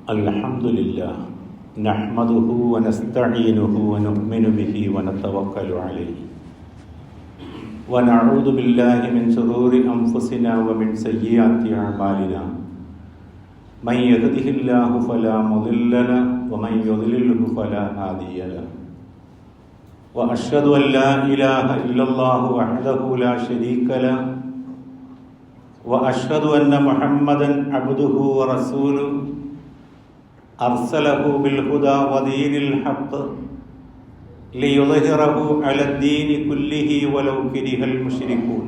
الحمد لله نحمده ونستعينه ونؤمن به ونتوكل عليه ونعوذ بالله من شرور أنفسنا ومن سيئات أعمالنا من يهده الله فلا مضل له ومن يضلله فلا هادي له وأشهد أن لا إله إلا الله وحده لا شريك له وأشهد أن محمدا عبده ورسوله أرسله بالهدى ودين الحق ليظهره على الدين كله ولو كره المشركون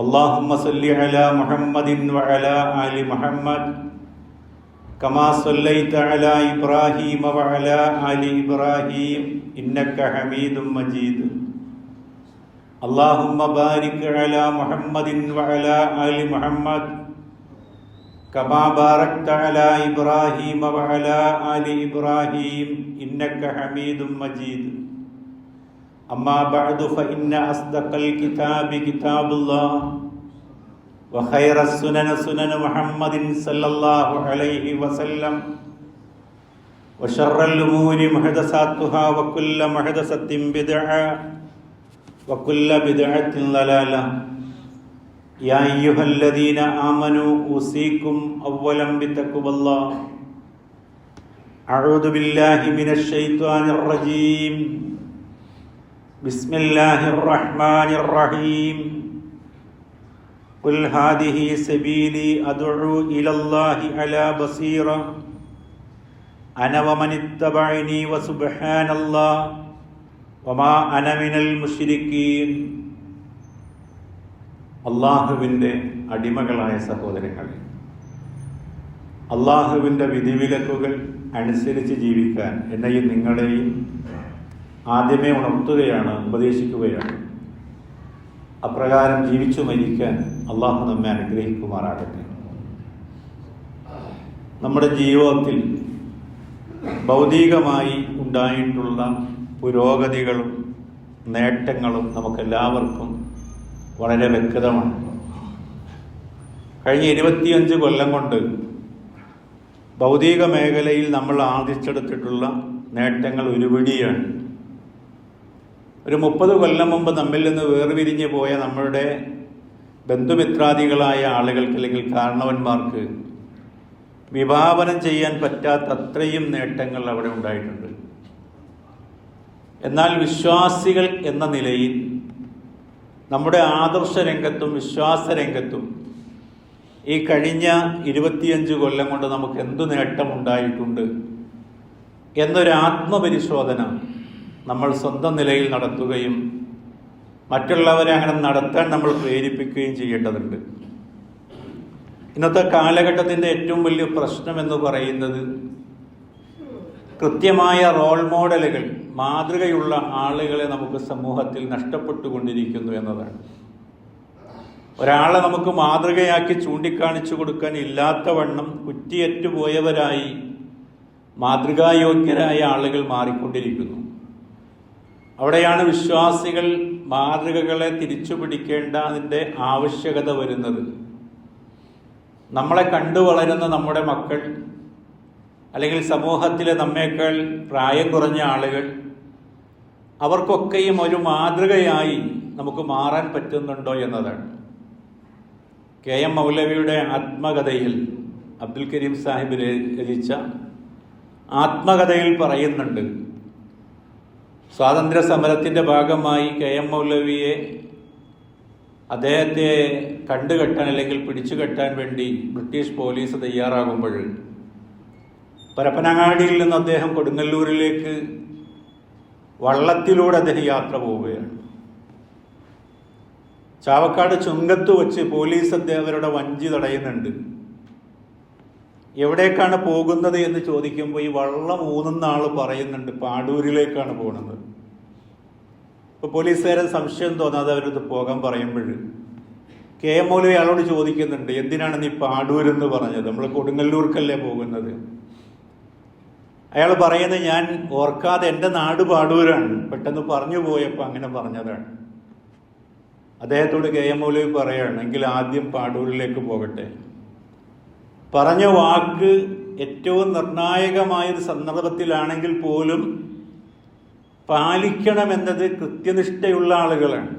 اللهم صل على محمد وعلى آل محمد كما صليت على إبراهيم وعلى آل إبراهيم إنك حميد مجيد اللهم بارك على محمد وعلى آل محمد كما باركت على إبراهيم وعلى آل إبراهيم إنك حميد مجيد أما بعد فإن أصدق الكتاب كتاب الله وخير السنن سنن محمد صلى الله عليه وسلم وشر الأمور محدثاتها وكل محدثة بدعة وكل بدعة ضلالة يا أيها الذين آمنوا أوصيكم أولا بتقوى الله أعوذ بالله من الشيطان الرجيم بسم الله الرحمن الرحيم قل هذه سبيلي أدعو إلى الله على بصيرة أنا ومن اتبعني وسبحان الله وما أنا من المشركين അള്ളാഹുവിൻ്റെ അടിമകളായ സഹോദരങ്ങളെ, അള്ളാഹുവിൻ്റെ വിധിവിലക്കുകൾ അനുസരിച്ച് ജീവിക്കാൻ എന്നെയും നിങ്ങളെയും ആദ്യമേ ഉണർത്തുകയാണ്, ഉപദേശിക്കുകയാണ്. അപ്രകാരം ജീവിച്ചു മരിക്കാൻ അള്ളാഹു നമ്മെ അനുഗ്രഹിക്കുമാറാകട്ടെ. നമ്മുടെ ജീവിതത്തിൽ ഭൗതികമായി ഉണ്ടായിട്ടുള്ള പുരോഗതികളും നേട്ടങ്ങളും നമുക്കെല്ലാവർക്കും വളരെ വ്യക്തമാണ്. കഴിഞ്ഞ 25 കൊല്ലം കൊണ്ട് ഭൗതിക മേഖലയിൽ നമ്മൾ ആർജിച്ചെടുത്തിട്ടുള്ള നേട്ടങ്ങൾ ഒരുപിടിയാണ്. ഒരു 30 കൊല്ലം മുമ്പ് നമ്മിൽ നിന്ന് വേർപിരിഞ്ഞു പോയ നമ്മളുടെ ബന്ധുമിത്രാദികളായ ആളുകൾക്ക് അല്ലെങ്കിൽ കാരണവന്മാർക്ക് വിഭാവനം ചെയ്യാൻ പറ്റാത്ത അത്രയും നേട്ടങ്ങൾ അവിടെ ഉണ്ടായിട്ടുണ്ട്. എന്നാൽ വിശ്വാസികൾ എന്ന നിലയിൽ നമ്മുടെ ആദർശ രംഗത്തും വിശ്വാസ രംഗത്തും ഈ കഴിഞ്ഞ 25 കൊല്ലം കൊണ്ട് നമുക്ക് എന്തു നേട്ടമുണ്ടായിട്ടുണ്ട് എന്നൊരു ആത്മപരിശോധന നമ്മൾ സ്വന്തം നിലയിൽ നടത്തുകയും മറ്റുള്ളവരെ അങ്ങനെ നടത്താൻ നമ്മൾ പ്രേരിപ്പിക്കുകയും ചെയ്യേണ്ടതുണ്ട്. ഇന്നത്തെ കാലഘട്ടത്തിൻ്റെ ഏറ്റവും വലിയ പ്രശ്നം എന്ന് പറയുന്നത് കൃത്യമായ റോൾ മോഡലുകൾ, മാതൃകയുള്ള ആളുകളെ നമുക്ക് സമൂഹത്തിൽ നഷ്ടപ്പെട്ടുകൊണ്ടിരിക്കുന്നു എന്നതാണ്. ഒരാളെ നമുക്ക് മാതൃകയാക്കി ചൂണ്ടിക്കാണിച്ചു കൊടുക്കാൻ ഇല്ലാത്ത വണ്ണം കുറ്റിയറ്റുപോയവരായി മാതൃകായോഗ്യരായ ആളുകൾ മാറിക്കൊണ്ടിരിക്കുന്നു. അവിടെയാണ് വിശ്വാസികൾ മാതൃകകളെ തിരിച്ചു പിടിക്കേണ്ടതിൻ്റെ ആവശ്യകത വരുന്നത്. നമ്മളെ കണ്ടു വളരുന്ന നമ്മുടെ മക്കൾ, അല്ലെങ്കിൽ സമൂഹത്തിലെ നമ്മേക്കാൾ പ്രായം കുറഞ്ഞ ആളുകൾ, അവർക്കൊക്കെയും ഒരു മാതൃകയായി നമുക്ക് മാറാൻ പറ്റുന്നുണ്ടോ എന്നതാണ്. KM മൗലവിയുടെ ആത്മകഥയിൽ, അബ്ദുൽ കരീം സാഹിബ് രചിച്ച ആത്മകഥയിൽ പറയുന്നുണ്ട്, സ്വാതന്ത്ര്യ സമരത്തിൻ്റെ ഭാഗമായി KM മൗലവിയെ, അദ്ദേഹത്തെ കണ്ടുകെട്ടാൻ അല്ലെങ്കിൽ പിടിച്ചുകെട്ടാൻ വേണ്ടി ബ്രിട്ടീഷ് പോലീസ് തയ്യാറാകുമ്പോൾ പരപ്പനങ്ങാടിയിൽ നിന്ന് അദ്ദേഹം കൊടുങ്ങല്ലൂരിലേക്ക് വള്ളത്തിലൂടെ അദ്ദേഹം യാത്ര പോവുകയാണ്. ചാവക്കാട് ചുങ്കത്ത് വെച്ച് പോലീസ് അവരുടെ വഞ്ചി തടയുന്നുണ്ട്. എവിടേക്കാണ് പോകുന്നത് എന്ന് ചോദിക്കുമ്പോൾ ഈ വള്ളം ഊന്നുന്ന ആൾ പറയുന്നുണ്ട് പാടൂരിലേക്കാണ് പോകുന്നത്. ഇപ്പോൾ പോലീസുകാരെ സംശയം തോന്നാതെ അവരത് പോകാൻ പറയുമ്പോൾ KM മൗലവി അയാളോട് ചോദിക്കുന്നുണ്ട്, എന്തിനാണ് നീ പാടൂരെന്ന് പറഞ്ഞത്? നമ്മൾ കൊടുങ്ങല്ലൂർക്കല്ലേ പോകുന്നത്? അയാൾ പറയുന്നത്, ഞാൻ ഓർക്കാതെ എൻ്റെ നാട് പാടൂരാണ്, പെട്ടെന്ന് പറഞ്ഞു പോയപ്പോൾ അങ്ങനെ പറഞ്ഞതാണ്. അദ്ദേഹത്തോട് KM മൗലവി പറയുകയാണ്, എങ്കിൽ ആദ്യം പാടൂരിലേക്ക് പോകട്ടെ. പറഞ്ഞ വാക്ക് ഏറ്റവും നിർണായകമായൊരു സന്ദർഭത്തിലാണെങ്കിൽ പോലും പാലിക്കണമെന്നത് കൃത്യനിഷ്ഠയുള്ള ആളുകളാണ്.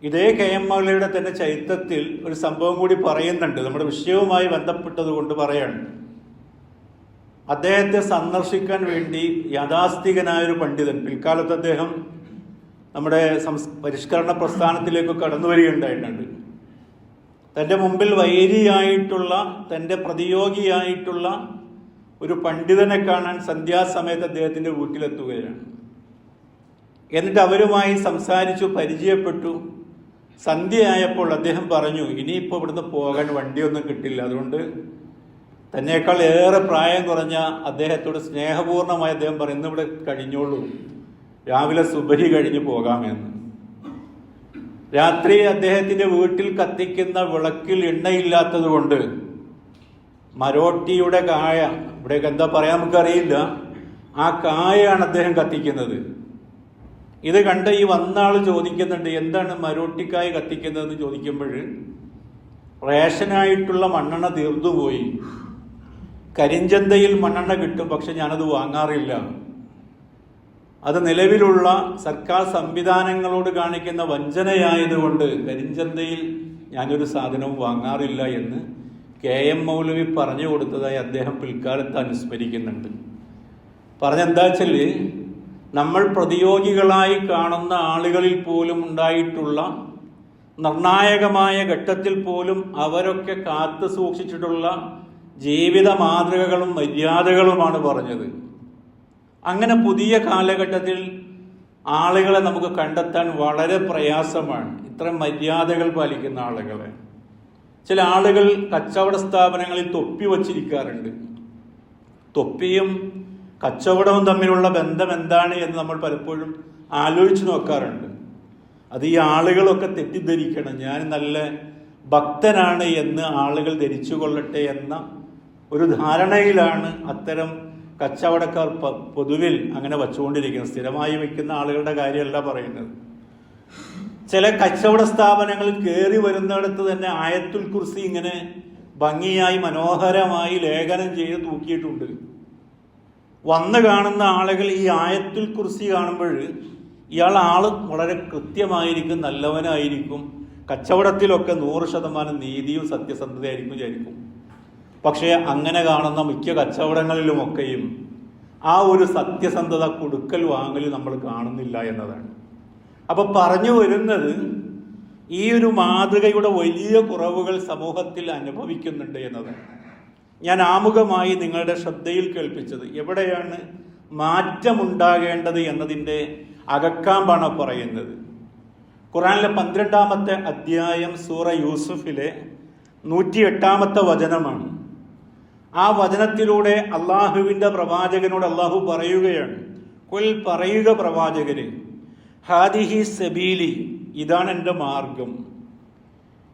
ഇതേ കെ എം മൗലവിയുടെ തന്നെ ചരിത്രത്തിൽ ഒരു സംഭവം കൂടി പറയുന്നുണ്ട്, നമ്മുടെ വിഷയവുമായി ബന്ധപ്പെട്ടത് കൊണ്ട് പറയാണ്. അദ്ദേഹത്തെ സന്ദർശിക്കാൻ വേണ്ടി യാഥാസ്ഥികനായൊരു പണ്ഡിതൻ, പിൽക്കാലത്ത് അദ്ദേഹം നമ്മുടെ പരിഷ്കരണ പ്രസ്ഥാനത്തിലേക്ക് കടന്നു വരികയുണ്ടായിട്ടുണ്ട്. തൻ്റെ മുമ്പിൽ വൈരിയായിട്ടുള്ള, തൻ്റെ പ്രതിയോഗിയായിട്ടുള്ള ഒരു പണ്ഡിതനെ കാണാൻ സന്ധ്യാസമയത്ത് അദ്ദേഹത്തിൻ്റെ വീട്ടിലെത്തുകയാണ്. എന്നിട്ട് അവരുമായി സംസാരിച്ചു, പരിചയപ്പെട്ടു. സന്ധ്യയായപ്പോൾ അദ്ദേഹം പറഞ്ഞു, ഇനിയിപ്പോൾ ഇവിടുന്ന് പോകാൻ വണ്ടിയൊന്നും കിട്ടില്ല, അതുകൊണ്ട് തന്നേക്കാൾ ഏറെ പ്രായം കുറഞ്ഞ അദ്ദേഹത്തോട് സ്നേഹപൂർണ്ണമായി അദ്ദേഹം പറയുന്നു, ഇവിടെ കഴിഞ്ഞോളൂ, രാവിലെ സുബഹി കഴിഞ്ഞ് പോകാമെന്ന്. രാത്രി അദ്ദേഹത്തിൻ്റെ വീട്ടിൽ കത്തിക്കുന്ന വിളക്കിൽ എണ്ണയില്ലാത്തത് കൊണ്ട് മരോട്ടിയുടെ കായ, ഇവിടെയൊക്കെ എന്താ പറയാൻ നമുക്കറിയില്ല, ആ കായാണ് അദ്ദേഹം കത്തിക്കുന്നത്. ഇത് കണ്ട് ഈ വന്ന ആൾ ചോദിക്കുന്നുണ്ട്, എന്താണ് മരോട്ടിക്കായ കത്തിക്കുന്നതെന്ന് ചോദിക്കുമ്പോൾ റേഷനായിട്ടുള്ള മണ്ണെണ്ണ തീർന്നുപോയി, കരിഞ്ചന്തയിൽ മണ്ണെണ്ണ കിട്ടും, പക്ഷെ ഞാനത് വാങ്ങാറില്ല, അത് നിലവിലുള്ള സർക്കാർ സംവിധാനങ്ങളോട് കാണിക്കുന്ന വഞ്ചനയായതുകൊണ്ട് കരിഞ്ചന്തയിൽ ഞാനൊരു സാധനവും വാങ്ങാറില്ല എന്ന് കെ എം മൗലവി പറഞ്ഞു കൊടുത്തതായി അദ്ദേഹം പിൽക്കാലത്ത് അനുസ്മരിക്കുന്നുണ്ട്. പറഞ്ഞെന്താ വെച്ചാൽ, നമ്മൾ പ്രതിയോഗികളായി കാണുന്ന ആളുകളിൽ പോലും ഉണ്ടായിട്ടുള്ള നിർണായകമായ ഘട്ടത്തിൽ പോലും അവരൊക്കെ കാത്തു സൂക്ഷിച്ചിട്ടുള്ള ജീവിത മാതൃകകളും മര്യാദകളുമാണ് പറഞ്ഞത്. അങ്ങനെ പുതിയ കാലഘട്ടത്തിൽ ആളുകളെ നമുക്ക് കണ്ടെത്താൻ വളരെ പ്രയാസമാണ്, ഇത്തരം മര്യാദകൾ പാലിക്കുന്ന ആളുകളെ. ചില ആളുകൾ കച്ചവട സ്ഥാപനങ്ങളിൽ തൊപ്പി വച്ചിരിക്കാറുണ്ട്. തൊപ്പിയും കച്ചവടവും തമ്മിലുള്ള ബന്ധം എന്താണ് എന്ന് നമ്മൾ പലപ്പോഴും ആലോചിച്ച് നോക്കാറുണ്ട്. അത് ഈ ആളുകളൊക്കെ തെറ്റിദ്ധരിക്കണം, ഞാൻ നല്ല ഭക്തനാണ് എന്ന് ആളുകൾ ധരിച്ചു കൊള്ളട്ടെ എന്ന ഒരു ധാരണയിലാണ് അത്തരം കച്ചവടക്കാർ പൊതുവിൽ അങ്ങനെ വച്ചുകൊണ്ടിരിക്കുന്നത്. സ്ഥിരമായി വയ്ക്കുന്ന ആളുകളുടെ കാര്യമല്ല പറയുന്നത്. ചില കച്ചവട സ്ഥാപനങ്ങളിൽ കയറി വരുന്നിടത്ത് തന്നെ ആയത്തുൽ കുർസി ഇങ്ങനെ ഭംഗിയായി മനോഹരമായി ലേഖനം ചെയ്ത് തൂക്കിയിട്ടുണ്ട്. വന്ന് കാണുന്ന ആളുകൾ ഈ ആയത്തുൽ കുർസി കാണുമ്പോൾ ആള് വളരെ കൃത്യമായിരിക്കും, നല്ലവനായിരിക്കും, കച്ചവടത്തിലൊക്കെ 100% നീതിയും സത്യസന്ധതയായിരിക്കും വിചാരിക്കും. പക്ഷേ അങ്ങനെ കാണുന്ന മിക്ക കച്ചവടങ്ങളിലുമൊക്കെയും ആ ഒരു സത്യസന്ധത, കൊടുക്കൽ വാങ്ങൽ നമ്മൾ കാണുന്നില്ല എന്നതാണ്. അപ്പൊ പറഞ്ഞു വരുന്നത്, ഈ ഒരു മാതൃകയുടെ വലിയ കുറവുകൾ സമൂഹത്തിൽ അനുഭവിക്കുന്നുണ്ട് എന്നതാണ്. ഞാൻ ആമുഖമായി നിങ്ങളുടെ ശ്രദ്ധയിൽ കേൾപ്പിച്ചത്. എവിടെയാണ് മാറ്റമുണ്ടാകേണ്ടത് എന്നതിൻ്റെ അകക്കാമ്പാണ് പറയുന്നത്. ഖുർആനിലെ 12-ാമത്തെ അധ്യായം സൂറ യൂസുഫിലെ 108-ാമത്തെ വചനമാണ്. ആ വചനത്തിലൂടെ അള്ളാഹുവിൻ്റെ പ്രവാചകനോട് അള്ളാഹു പറയുകയാണ്, കുൽ പറയുക പ്രവാചകന്, ഹാദിഹി സബീലി, ഇതാണ് എൻ്റെ മാർഗം,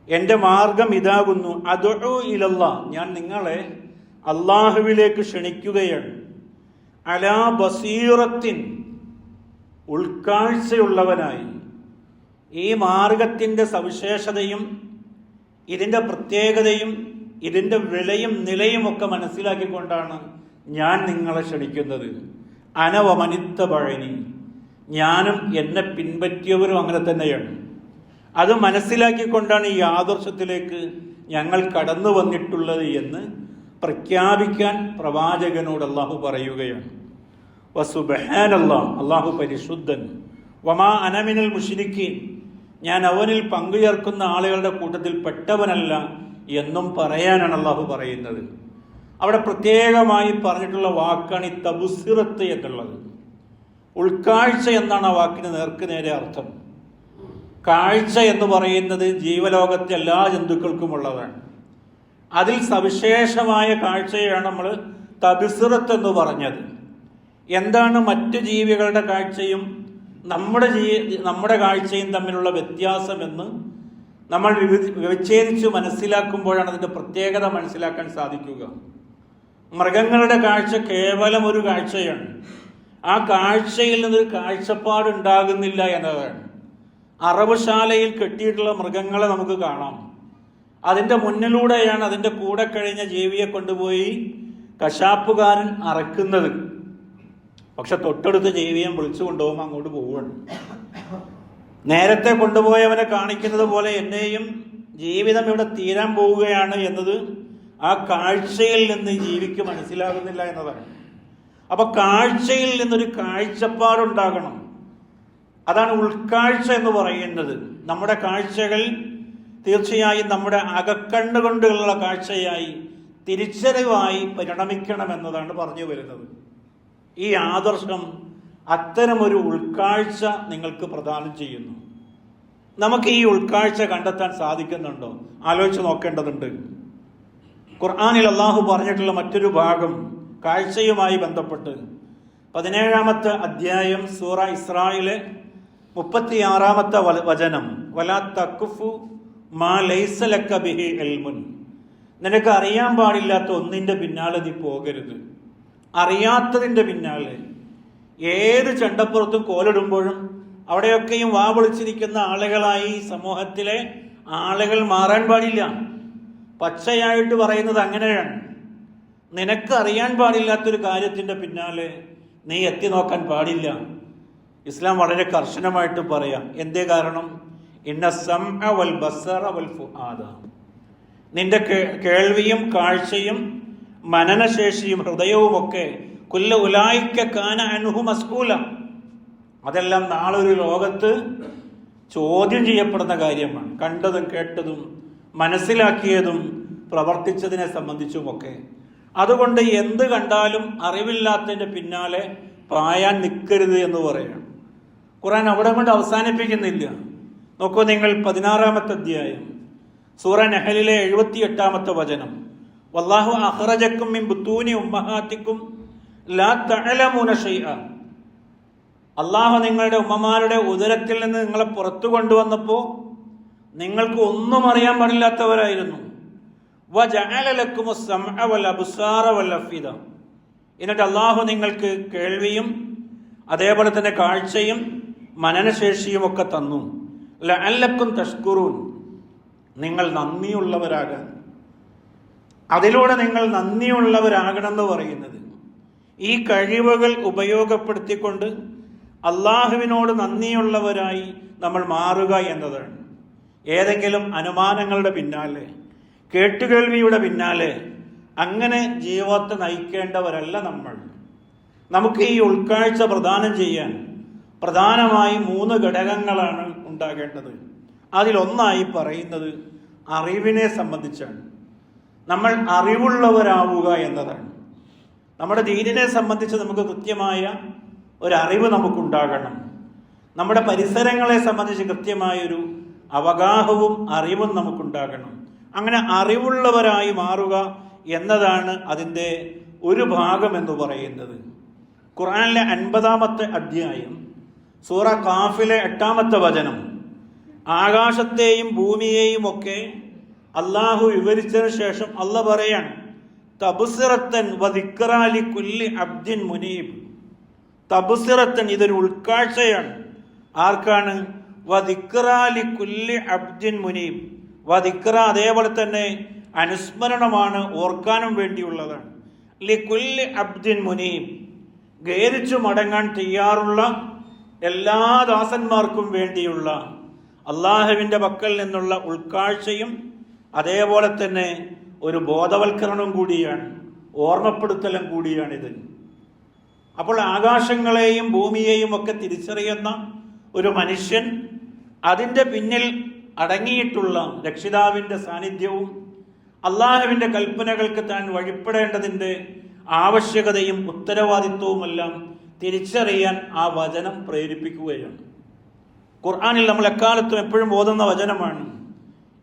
എൻ്റെ മാർഗം ഇതാകുന്നു, അദ്ഉ ഇലല്ലാ, ഞാൻ നിങ്ങളെ അള്ളാഹുവിലേക്ക് ക്ഷണിക്കുകയാണ്, അലാ ബസീറത്തിൻ, ഉൾക്കാഴ്ചയുള്ളവനായി. ഈ മാർഗത്തിൻ്റെ സവിശേഷതയും ഇതിൻ്റെ പ്രത്യേകതയും ഇതിൻ്റെ വിലയും നിലയും ഒക്കെ മനസ്സിലാക്കിക്കൊണ്ടാണ് ഞാൻ നിങ്ങളെ ക്ഷണിക്കുന്നത്. അനവമനിത്തബഴനി, ഞാനും എന്നെ പിൻപറ്റിയവരും അങ്ങനെ തന്നെയാണ്. അത് മനസ്സിലാക്കിക്കൊണ്ടാണ് ഈ ആദർശത്തിലേക്ക് ഞങ്ങൾ കടന്നു വന്നിട്ടുള്ളത് എന്ന് പ്രഖ്യാപിക്കാൻ പ്രവാചകനോട് അള്ളാഹു പറയുകയാണ്. വസുബ്ഹാനല്ലാഹ്, അള്ളാഹു പരിശുദ്ധൻ. വമാ അനമിനൽ മുശ്രിക്കീൻ, ഞാൻ അവനിൽ പങ്കുചേർക്കുന്ന ആളുകളുടെ കൂട്ടത്തിൽ പെട്ടവനല്ല എന്നും പറയാനാണ് അള്ളാഹു പറയുന്നത്. അവിടെ പ്രത്യേകമായി പറഞ്ഞിട്ടുള്ള വാക്കാണ് ഈ തബുസിറത്ത് എന്നുള്ളത്. ഉൾക്കാഴ്ച എന്നാണ് ആ വാക്കിന് നേർക്ക് നേരെ അർത്ഥം. കാഴ്ച എന്ന് പറയുന്നത് ജീവലോകത്തെ എല്ലാ ജന്തുക്കൾക്കും ഉള്ളതാണ്. അതിൽ സവിശേഷമായ കാഴ്ചയാണ് നമ്മൾ തബുസിറത്ത് എന്ന് പറഞ്ഞത്. എന്താണ് മറ്റു ജീവികളുടെ കാഴ്ചയും നമ്മുടെ കാഴ്ചയും തമ്മിലുള്ള വ്യത്യാസമെന്ന് നമ്മൾ വിച്ഛേദിച്ച് മനസ്സിലാക്കുമ്പോഴാണ് അതിൻ്റെ പ്രത്യേകത മനസ്സിലാക്കാൻ സാധിക്കുക. മൃഗങ്ങളുടെ കാഴ്ച കേവലം ഒരു കാഴ്ചയാണ്. ആ കാഴ്ചയിൽ നിന്നൊരു കാഴ്ചപ്പാടുണ്ടാകുന്നില്ല എന്നതാണ്. അറവുശാലയിൽ കെട്ടിയിട്ടുള്ള മൃഗങ്ങളെ നമുക്ക് കാണാം. അതിൻ്റെ മുന്നിലൂടെയാണ് അതിൻ്റെ കൂടെ കഴിഞ്ഞ ജീവിയെ കൊണ്ടുപോയി കശാപ്പുകാരൻ അറക്കുന്നത്. പക്ഷെ തൊട്ടടുത്ത് ജീവിയെ വിളിച്ചു കൊണ്ടുപോകുമ്പോൾ അങ്ങോട്ട് പോവുകയാണ്. നേരത്തെ കൊണ്ടുപോയവനെ കാണിക്കുന്നത് പോലെ എന്നെയും ജീവിതം ഇവിടെ തീരാൻ പോവുകയാണ് എന്നത് ആ കാഴ്ചയിൽ നിന്ന് ജീവിക്ക് മനസ്സിലാകുന്നില്ല എന്നതാണ്. അപ്പൊ കാഴ്ചയിൽ നിന്നൊരു കാഴ്ചപ്പാടുണ്ടാകണം. അതാണ് ഉൾക്കാഴ്ച എന്ന് പറയുന്നത്. നമ്മുടെ കാഴ്ചകൾ തീർച്ചയായും നമ്മുടെ അകക്കണ്ണുകൊണ്ടുള്ള കാഴ്ചയായി തിരിച്ചറിവായി പരിണമിക്കണമെന്നതാണ് പറഞ്ഞു വരുന്നത്. ഈ ആദർശം അത്തരമൊരു ഉൾക്കാഴ്ച നിങ്ങൾക്ക് പ്രദാനം ചെയ്യുന്നു. നമുക്ക് ഈ ഉൾക്കാഴ്ച കണ്ടെത്താൻ സാധിക്കുന്നുണ്ടോ? ആലോചിച്ച് നോക്കേണ്ടതുണ്ട്. ഖുർആനിൽ അള്ളാഹു പറഞ്ഞിട്ടുള്ള മറ്റൊരു ഭാഗം കാഴ്ചയുമായി ബന്ധപ്പെട്ട് 17-ാമത്തെ അധ്യായം സൂറ ഇസ്രായിലെ 36-ാമത്തെ വചനം, വലാ തഖ്ഫു മാ ലൈസ ലക ബിഹി ഇൽമുൻ. നിനക്ക് അറിയാൻ പാടില്ലാത്ത ഒന്നിന്റെ പിന്നാലെ നീ പോകരുത്. അറിയാത്തതിന്റെ പിന്നാലെ ഏത് ചെണ്ടപ്പുറത്തും കോലിടുമ്പോഴും അവിടെയൊക്കെയും വാ പൊളിച്ചിരിക്കുന്ന ആളുകളായി സമൂഹത്തിലെ ആളുകൾ മാറാൻ പാടില്ല. പച്ചയായിട്ട് പറയുന്നത് അങ്ങനെയാണ്. നിനക്ക് അറിയാൻ പാടില്ലാത്തൊരു കാര്യത്തിന്റെ പിന്നാലെ നീ എത്തി നോക്കാൻ പാടില്ല. ഇസ്ലാം വളരെ കർശനമായിട്ട് പറയാം. എന്തേ കാരണം? ഇന്ന സമഅ വൽ ബസറ വൽ ഫുആദ. നിന്റെ കേൾവിയും കാഴ്ചയും മനനശേഷിയും ഹൃദയവുമൊക്കെ കുല്ല ഉലായിക കാന അൻഹു മസ്ഊല. അതെല്ലാം നാളെ ഒരു ലോകത്ത് ചോദ്യം ചെയ്യപ്പെടുന്ന കാര്യമാണ്. കണ്ടതും കേട്ടതും മനസ്സിലാക്കിയതും പ്രവർത്തിച്ചതിനെ സംബന്ധിച്ചുമൊക്കെ. അതുകൊണ്ട് എന്ത് കണ്ടാലും അറിവില്ലാത്തതിൻ്റെ പിന്നാലെ പായാൻ നിൽക്കരുത് എന്ന് പറയണം. ഖുർആൻ അവിടെ കൊണ്ട് അവസാനിപ്പിക്കുന്നില്ല. നോക്കൂ നിങ്ങൾ, 16-ാമത്തെ അധ്യായം സൂറ നഹലിലെ 78-ാമത്തെ വചനം, വല്ലാഹു അഖ്റജക്കും മിൻ ബുത്തൂനി ഉമ്മഹാത്തിക്കും ലാ തഅലമൂന ശൈഅ. അള്ളാഹു നിങ്ങളുടെ ഉമ്മമാരുടെ ഉദരത്തിൽ നിന്ന് നിങ്ങളെ പുറത്തു കൊണ്ടുവന്നപ്പോൾ നിങ്ങൾക്ക് ഒന്നും അറിയാൻ പാടില്ലാത്തവരായിരുന്നു. വജഅല ലക്കുമുസ് സമഅ വൽ അബ്സാറ വൽ അഫ്ഇദ. എന്നിട്ട് അള്ളാഹു നിങ്ങൾക്ക് കേൾവിയും അതേപോലെ തന്നെ കാഴ്ചയും മനനശേഷിയും ഒക്കെ തന്നു. ലഅല്ലക്കും തഷ്കുറൂൻ. നിങ്ങൾ നന്ദിയുള്ളവരാകാൻ, അതിലൂടെ നിങ്ങൾ നന്ദിയുള്ളവരാകണമെന്ന് പറയുന്നത് ഈ കഴിവുകൾ ഉപയോഗപ്പെടുത്തിക്കൊണ്ട് അള്ളാഹുവിനോട് നന്ദിയുള്ളവരായി നമ്മൾ മാറുക എന്നതാണ്. ഏതെങ്കിലും അനുമാനങ്ങളുടെ പിന്നാലെ, കേട്ടുകേൾവിയുടെ പിന്നാലെ അങ്ങനെ ജീവിതത്തെ നയിക്കേണ്ടവരല്ല നമ്മൾ. നമുക്ക് ഈ ഉൾക്കാഴ്ച പ്രദാനം ചെയ്യാൻ പ്രധാനമായി 3 ഘടകങ്ങളാണ് ഉണ്ടാകേണ്ടത്. അതിലൊന്നായി പറയുന്നത് അറിവിനെ സംബന്ധിച്ചാണ്. നമ്മൾ അറിവുള്ളവരാവുക എന്നതാണ്. നമ്മുടെ ദീനിനെ സംബന്ധിച്ച് നമുക്ക് കൃത്യമായ ഒരറിവ് നമുക്കുണ്ടാകണം. നമ്മുടെ പരിസരങ്ങളെ സംബന്ധിച്ച് കൃത്യമായൊരു അവഗാഹവും അറിവും നമുക്കുണ്ടാകണം. അങ്ങനെ അറിവുള്ളവരായി മാറുക എന്നതാണ് അതിൻ്റെ ഒരു ഭാഗം എന്ന് പറയുന്നത്. ഖുർആനിലെ 50-ാമത്തെ അധ്യായം സൂറ കാഫിലെ 8-ാമത്തെ വചനം, ആകാശത്തെയും ഭൂമിയെയും ഒക്കെ അള്ളാഹു വിവരിച്ചതിന് ശേഷം അള്ളാഹ് പറയാണ്, തബ്സിറത്തൻ വദിക്റാ ലികുല്ലി അബ്ദിൻ മുനീബ്. തബ്സിറത്തൻ, ഇതൊരു ഉൾക്കാഴ്ചയാണ്. ആർക്കാണ്? വദിക്റാ ലികുല്ലി അബ്ദിൻ മുനീബ്. വദിക്റ അതേപോലെ തന്നെ അനുസ്മരണമാണ്, ഓർക്കാനും വേണ്ടിയുള്ളതാണ്. ലികുല്ലി അബ്ദിൻ മുനീബ്, ഖേദിച്ചു മടങ്ങാൻ തയ്യാറുള്ള എല്ലാ ദാസന്മാർക്കും വേണ്ടിയുള്ള അള്ളാഹുവിൻ്റെ പക്കൽ നിന്നുള്ള ഉൾക്കാഴ്ചയും അതേപോലെ തന്നെ ഒരു ബോധവൽക്കരണം കൂടിയാണ്, ഓർമ്മപ്പെടുത്തലും കൂടിയാണിത്. അപ്പോൾ ആകാശങ്ങളെയും ഭൂമിയെയും ഒക്കെ തിരിച്ചറിയുന്ന ഒരു മനുഷ്യൻ, അതിൻ്റെ പിന്നിൽ അടങ്ങിയിട്ടുള്ള രക്ഷിതാവിൻ്റെ സാന്നിധ്യവും അള്ളാഹുവിൻ്റെ കൽപ്പനകൾക്ക് താൻ വഴിപ്പെടേണ്ടതിൻ്റെ ആവശ്യകതയും ഉത്തരവാദിത്വവുമെല്ലാം തിരിച്ചറിയാൻ ആ വചനം പ്രേരിപ്പിക്കുകയാണ്. ഖുർആനിൽ നമ്മൾ എക്കാലത്തും എപ്പോഴും ഓതുന്ന വചനമാണ്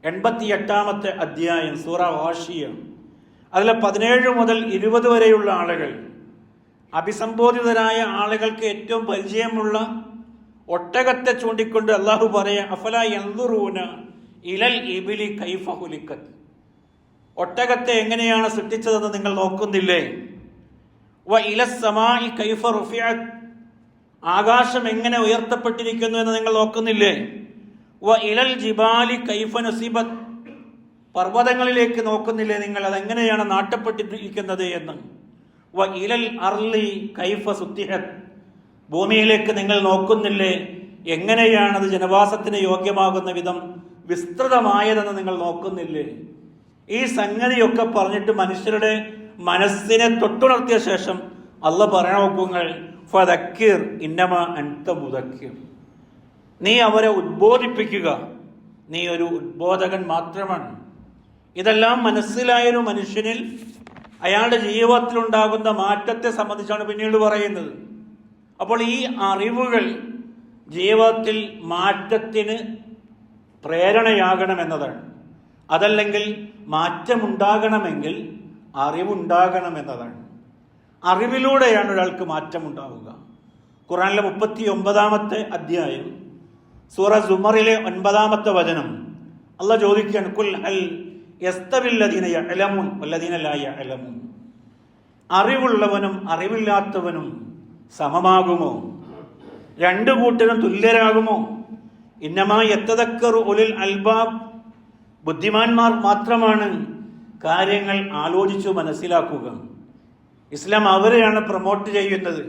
88-ാമത്തെ അധ്യായം സൂറ ഗാശിയ. അതിലെ 17 മുതൽ 20 വരെയുള്ള ആളുകൾ, അഭിസംബോധിതരായ ആളുകൾക്ക് ഏറ്റവും പരിചയമുള്ള ഒട്ടകത്തെ ചൂണ്ടിക്കൊണ്ട് അള്ളാഹു പറയാ, അഫലാ യൻദുറൂന ഇലൽ ഇബിലി കൈഫ ഖുലിഖത്. ഒട്ടകത്തെ എങ്ങനെയാണ് സൃഷ്ടിച്ചതെന്ന് നിങ്ങൾ നോക്കുന്നില്ലേ? വ ഇലസ് സമാഇ കൈഫ റുഫിഅത്. ആകാശം എങ്ങനെ ഉയർത്തപ്പെട്ടിരിക്കുന്നു എന്ന് നിങ്ങൾ നോക്കുന്നില്ലേ? വ ഇലൽ ജിബാലി കൈഫ നസിബത്. പർവ്വതങ്ങളിലേക്ക് നോക്കുന്നില്ലേ നിങ്ങൾ, അതെങ്ങനെയാണ് നാട്ടപ്പെട്ടിരിക്കുന്നത് എന്ന്. വ ഇലൽ അർളി കൈഫ സുത്തിഹത്, ഭൂമിയിലേക്ക് നിങ്ങൾ നോക്കുന്നില്ലേ, എങ്ങനെയാണത് ജനവാസത്തിന് യോഗ്യമാകുന്ന വിധം വിസ്തൃതമായതെന്ന് നിങ്ങൾ നോക്കുന്നില്ലേ. ഈ സംഗതിയൊക്കെ പറഞ്ഞിട്ട് മനുഷ്യരുടെ മനസ്സിനെ തൊട്ടുണർത്തിയ ശേഷം അള്ളാഹ് പറയണ നോക്കുങ്ങൾ, ഫദക്കിർ ഇന്നമ അൻത മുദക്കിർ, നീ അവരെ ഉദ്ബോധിപ്പിക്കുക, നീ ഒരു ഉദ്ബോധകൻ മാത്രമാണ്. ഇതെല്ലാം മനസ്സിലായൊരു മനുഷ്യനിൽ അയാളുടെ ജീവിതത്തിലുണ്ടാകുന്ന മാറ്റത്തെ സംബന്ധിച്ചാണ് പിന്നീട് പറയുന്നത്. അപ്പോൾ ഈ അറിവുകൾ ജീവിതത്തിൽ മാറ്റത്തിന് പ്രേരണയാകണമെന്നതാണ്. അതല്ലെങ്കിൽ മാറ്റമുണ്ടാകണമെങ്കിൽ അറിവുണ്ടാകണമെന്നതാണ്. അറിവിലൂടെയാണ് ഒരാൾക്ക് മാറ്റമുണ്ടാവുക. ഖുർആനിലെ 39-ാമത്തെ അധ്യായം സൂറ സുമറിലെ 9-ാമത്തെ വചനം അള്ളാഹ് ചോദിക്കുകയാണ്, ഖുൽ ഹൽ യസ്തവില്ലദീന യഅലമൂൻ വല്ലദീന ലാ യഅലമൂൻ, അറിവുള്ളവനും അറിവില്ലാത്തവനും സമമാകുമോ, രണ്ടു കൂട്ടരും തുല്യരാകുമോ? ഇന്നമാ യതദക്കറു ഉലുൽ അൽബാബ്, ബുദ്ധിമാന്മാർ മാത്രമാണ് കാര്യങ്ങൾ ആലോചിച്ചു മനസ്സിലാക്കുക. ഇസ്ലാം അവരെയാണ് പ്രൊമോട്ട് ചെയ്യുന്നത്,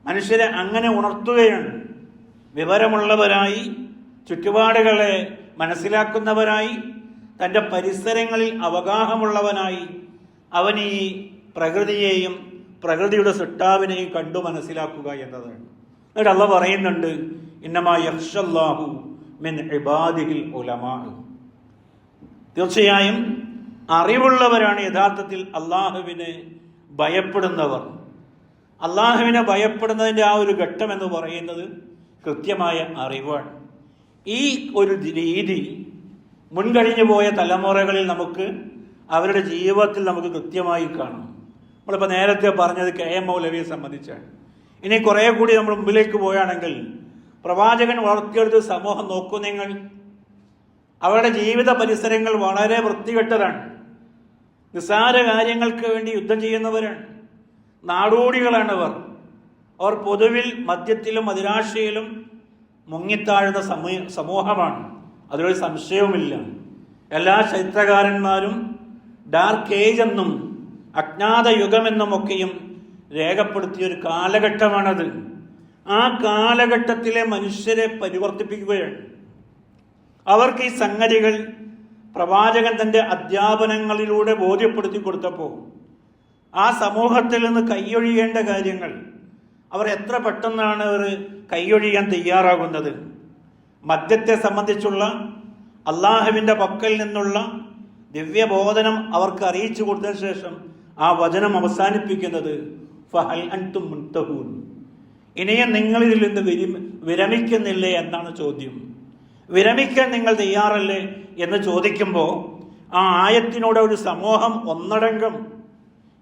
മനുഷ്യരെ അങ്ങനെ ഉണർത്തുകയാണ്. വിവരമുള്ളവരായി, ചുറ്റുപാടുകളെ മനസ്സിലാക്കുന്നവരായി, തൻ്റെ പരിസരങ്ങളിൽ അവഗാഹമുള്ളവനായി അവൻ ഈ പ്രകൃതിയെയും പ്രകൃതിയുടെ സൃഷ്ടാവിനെയും കണ്ടു മനസ്സിലാക്കുക എന്നതാണ്. എന്നിട്ട് അള്ളാഹ് പറയുന്നുണ്ട്, ഇന്നമാ യഖ്ഷല്ലാഹു മിൻ ഇബാദിഹിൽ ഉലമാ, തീർച്ചയായും അറിവുള്ളവരാണ് യഥാർത്ഥത്തിൽ അള്ളാഹുവിനെ ഭയപ്പെടുന്നവർ. അള്ളാഹുവിനെ ഭയപ്പെടുന്നതിൻ്റെ ആ ഒരു ഘട്ടം എന്ന് പറയുന്നത് കൃത്യമായ അറിവാണ്. ഈ ഒരു രീതി മുൻകഴിഞ്ഞു പോയ തലമുറകളിൽ നമുക്ക് അവരുടെ ജീവിതത്തിൽ നമുക്ക് കൃത്യമായി കാണാം. നമ്മളിപ്പോൾ നേരത്തെ പറഞ്ഞത് KM മൗലവിയെ സംബന്ധിച്ചാണ്. ഇനി കുറേ കൂടി നമ്മൾ മുമ്പിലേക്ക് പോവുകയാണെങ്കിൽ പ്രവാചകൻ വളർത്തിയെടുത്ത സമൂഹം നോക്കൂ നിങ്ങൾ. അവരുടെ ജീവിത പരിസരങ്ങൾ വളരെ വൃത്തികെട്ടതാണ്. നിസ്സാര കാര്യങ്ങൾക്ക് വേണ്ടി യുദ്ധം ചെയ്യുന്നവരാണ്, നാടോടികളാണവർ. അവർ പൊതുവിൽ മദ്യത്തിലും മദിരാശയിലും മുങ്ങിത്താഴുന്ന സമൂഹമാണ്, അതിലൊരു സംശയവുമില്ല. എല്ലാ ചരിത്രകാരന്മാരും ഡാർക്ക് ഏജ് എന്നും അജ്ഞാത യുഗമെന്നുമൊക്കെയും രേഖപ്പെടുത്തിയൊരു കാലഘട്ടമാണത്. ആ കാലഘട്ടത്തിലെ മനുഷ്യരെ പരിവർത്തിപ്പിക്കുകയാണ്. അവർക്ക് ഈ സംഗതികൾ പ്രവാചകൻ തൻ്റെ അധ്യാപനങ്ങളിലൂടെ ബോധ്യപ്പെടുത്തി കൊടുത്തപ്പോൾ ആ സമൂഹത്തിൽ നിന്ന് കൈയൊഴിയേണ്ട കാര്യങ്ങൾ അവർ എത്ര പെട്ടെന്നാണ് അവർ കൈയൊഴിയാൻ തയ്യാറാകുന്നത്. മദ്യത്തെ സംബന്ധിച്ചുള്ള അള്ളാഹുവിൻ്റെ പക്കൽ നിന്നുള്ള ദിവ്യബോധനം അവർക്ക് അറിയിച്ചു കൊടുത്തതിന് ശേഷം ആ വചനം അവസാനിപ്പിക്കുന്നത് ഫഹൽ അൻതും മുൻതഹൂൻ, ഇനിയും നിങ്ങൾ ഇതിൽ നിന്ന് വിരമിക്കുന്നില്ലേ എന്നാണ് ചോദ്യം. വിരമിക്കാൻ നിങ്ങൾ തയ്യാറല്ലേ എന്ന് ചോദിക്കുമ്പോൾ ആ ആയത്തിനോട് ഒരു സമൂഹം ഒന്നടങ്കം,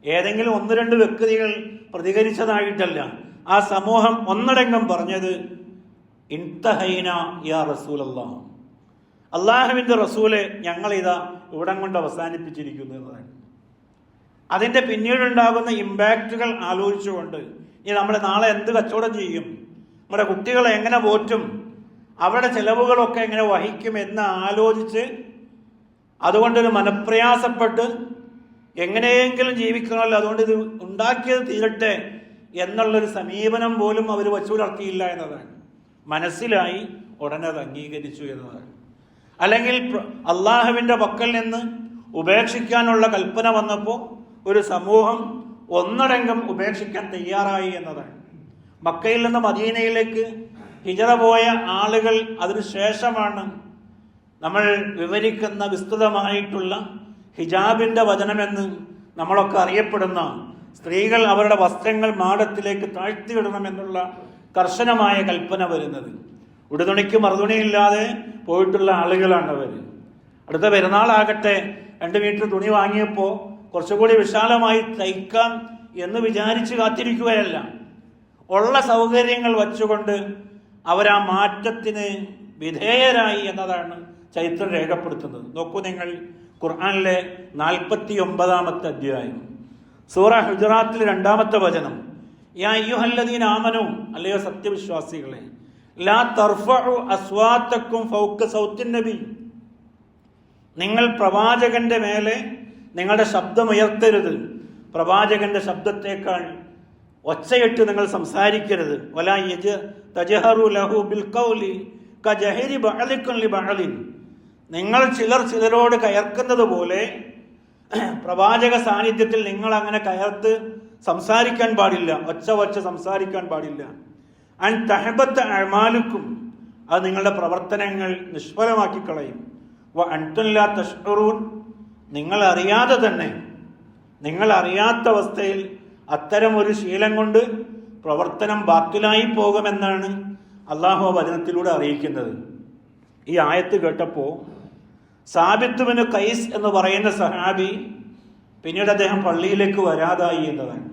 ഏതെങ്കിലും 1-2 വ്യക്തികൾ പ്രതികരിച്ചതായിട്ടല്ല, ആ സമൂഹം ഒന്നടങ്കം പറഞ്ഞത് ഇൻതഹൈന യാ റസൂലല്ലാഹ്, അള്ളാഹുവിൻ്റെ റസൂലെ ഞങ്ങളിതാ ഇവിടം കൊണ്ട് അവസാനിപ്പിച്ചിരിക്കുന്നു എന്നതാണ്. അതിൻ്റെ പിന്നീടുണ്ടാകുന്ന ഇമ്പാക്റ്റുകൾ ആലോചിച്ചുകൊണ്ട് ഇനി നമ്മൾ നാളെ എന്ത് കച്ചവടം ചെയ്യും, നമ്മുടെ കുട്ടികളെ എങ്ങനെ പോറ്റും, അവരുടെ ചെലവുകളൊക്കെ എങ്ങനെ വഹിക്കും എന്ന് ആലോചിച്ച് അതുകൊണ്ടൊരു മനപ്രയാസപ്പെട്ട് എങ്ങനെയെങ്കിലും ജീവിക്കണമല്ലോ, അതുകൊണ്ട് ഇത് ഉണ്ടാക്കിയത് തീരട്ടെ എന്നുള്ളൊരു സമീപനം പോലും അവർ വച്ചു പുലർത്തിയില്ല എന്നതാണ്. മനസ്സിലായി ഉടനെ അത് അംഗീകരിച്ചു എന്നതാണ്. അല്ലെങ്കിൽ അള്ളാഹുവിൻ്റെ പക്കൽ നിന്ന് ഉപേക്ഷിക്കാനുള്ള കൽപ്പന വന്നപ്പോൾ ഒരു സമൂഹം ഒന്നടങ്കം ഉപേക്ഷിക്കാൻ തയ്യാറായി എന്നതാണ്. മക്കയിൽ നിന്ന് മദീനയിലേക്ക് ഹിജറ പോയ ആളുകൾ അതിനുശേഷമാണ് നമ്മൾ വിവരിക്കുന്ന വിസ്തൃതമായിട്ടുള്ള ഹിജാബിൻ്റെ വചനമെന്ന് നമ്മളൊക്കെ അറിയപ്പെടുന്ന സ്ത്രീകൾ അവരുടെ വസ്ത്രങ്ങൾ മാടത്തിലേക്ക് താഴ്ത്തിയിടണമെന്നുള്ള കർശനമായ കൽപ്പന വരുന്നത്. ഉടുതുണിക്ക് മറുതുണിയില്ലാതെ പോയിട്ടുള്ള ആളുകളാണ് അവർ. അടുത്ത പെരുന്നാളാകട്ടെ 2 മീറ്റർ തുണി വാങ്ങിയപ്പോൾ കുറച്ചുകൂടി വിശാലമായി തയ്ക്കാം എന്ന് വിചാരിച്ച് കാത്തിരിക്കുകയല്ല, ഉള്ള സൗകര്യങ്ങൾ വച്ചുകൊണ്ട് അവരാ മാറ്റത്തിന് വിധേയരായി എന്നതാണ് ചരിത്രം രേഖപ്പെടുത്തുന്നത്. നോക്കൂ നിങ്ങൾ, ഖുർആനിലെ 49-ാമത്തെ അധ്യായം സൂറ ഹുജറാത്തിൽ 2-ാമത്തെ വചനം, യാ അയ്യുഹല്ലദീന ആമനൂ, അല്ലയോ സത്യവിശ്വാസികളെ, ലാ തർഫഉ അസ്വാതക്കും ഫൗക സൗത്തിൻ നബി, നിങ്ങൾ പ്രവാചകന്റെ മേലെ നിങ്ങളുടെ ശബ്ദമുയർത്തരുത്. പ്രവാചകന്റെ ശബ്ദത്തേക്കാൾ ഒച്ചയിട്ട് നിങ്ങൾ സംസാരിക്കരുത്. വലാ തജ്ഹറു ലഹു ബിൽ ഖൗലി കജഹരി ബഅലികും ലിബഅലിൻ. നിങ്ങൾ ചിലരോട് കയർക്കുന്നത് പോലെ പ്രവാചക സാന്നിധ്യത്തിൽ നിങ്ങൾ അങ്ങനെ കയർത്ത് സംസാരിക്കാൻ പാടില്ല, ഒച്ച സംസാരിക്കാൻ പാടില്ല. അൻ തഹബത്ത് അഅമാലുക്കും, അത് നിങ്ങളുടെ പ്രവർത്തനങ്ങൾ നിഷ്ഫലമാക്കി കളയും. വ അൻതും ലാ തശ്ഉറൂൻ, നിങ്ങൾ അറിയാതെ തന്നെ, നിങ്ങൾ അറിയാത്ത അവസ്ഥയിൽ അത്തരം ഒരു ശീലം കൊണ്ട് പ്രവർത്തനം ബാത്തിലായി പോകുമെന്നാണ് അള്ളാഹു വചനത്തിലൂടെ അറിയിക്കുന്നത്. ഈ ആയത്ത് കേട്ടപ്പോൾ സാബിത്ത് ബിൻ ഖൈസ് എന്ന് പറയുന്ന സഹാബി പിന്നീട് അദ്ദേഹം പള്ളിയിലേക്ക് വരാതായി എന്നതാണ്.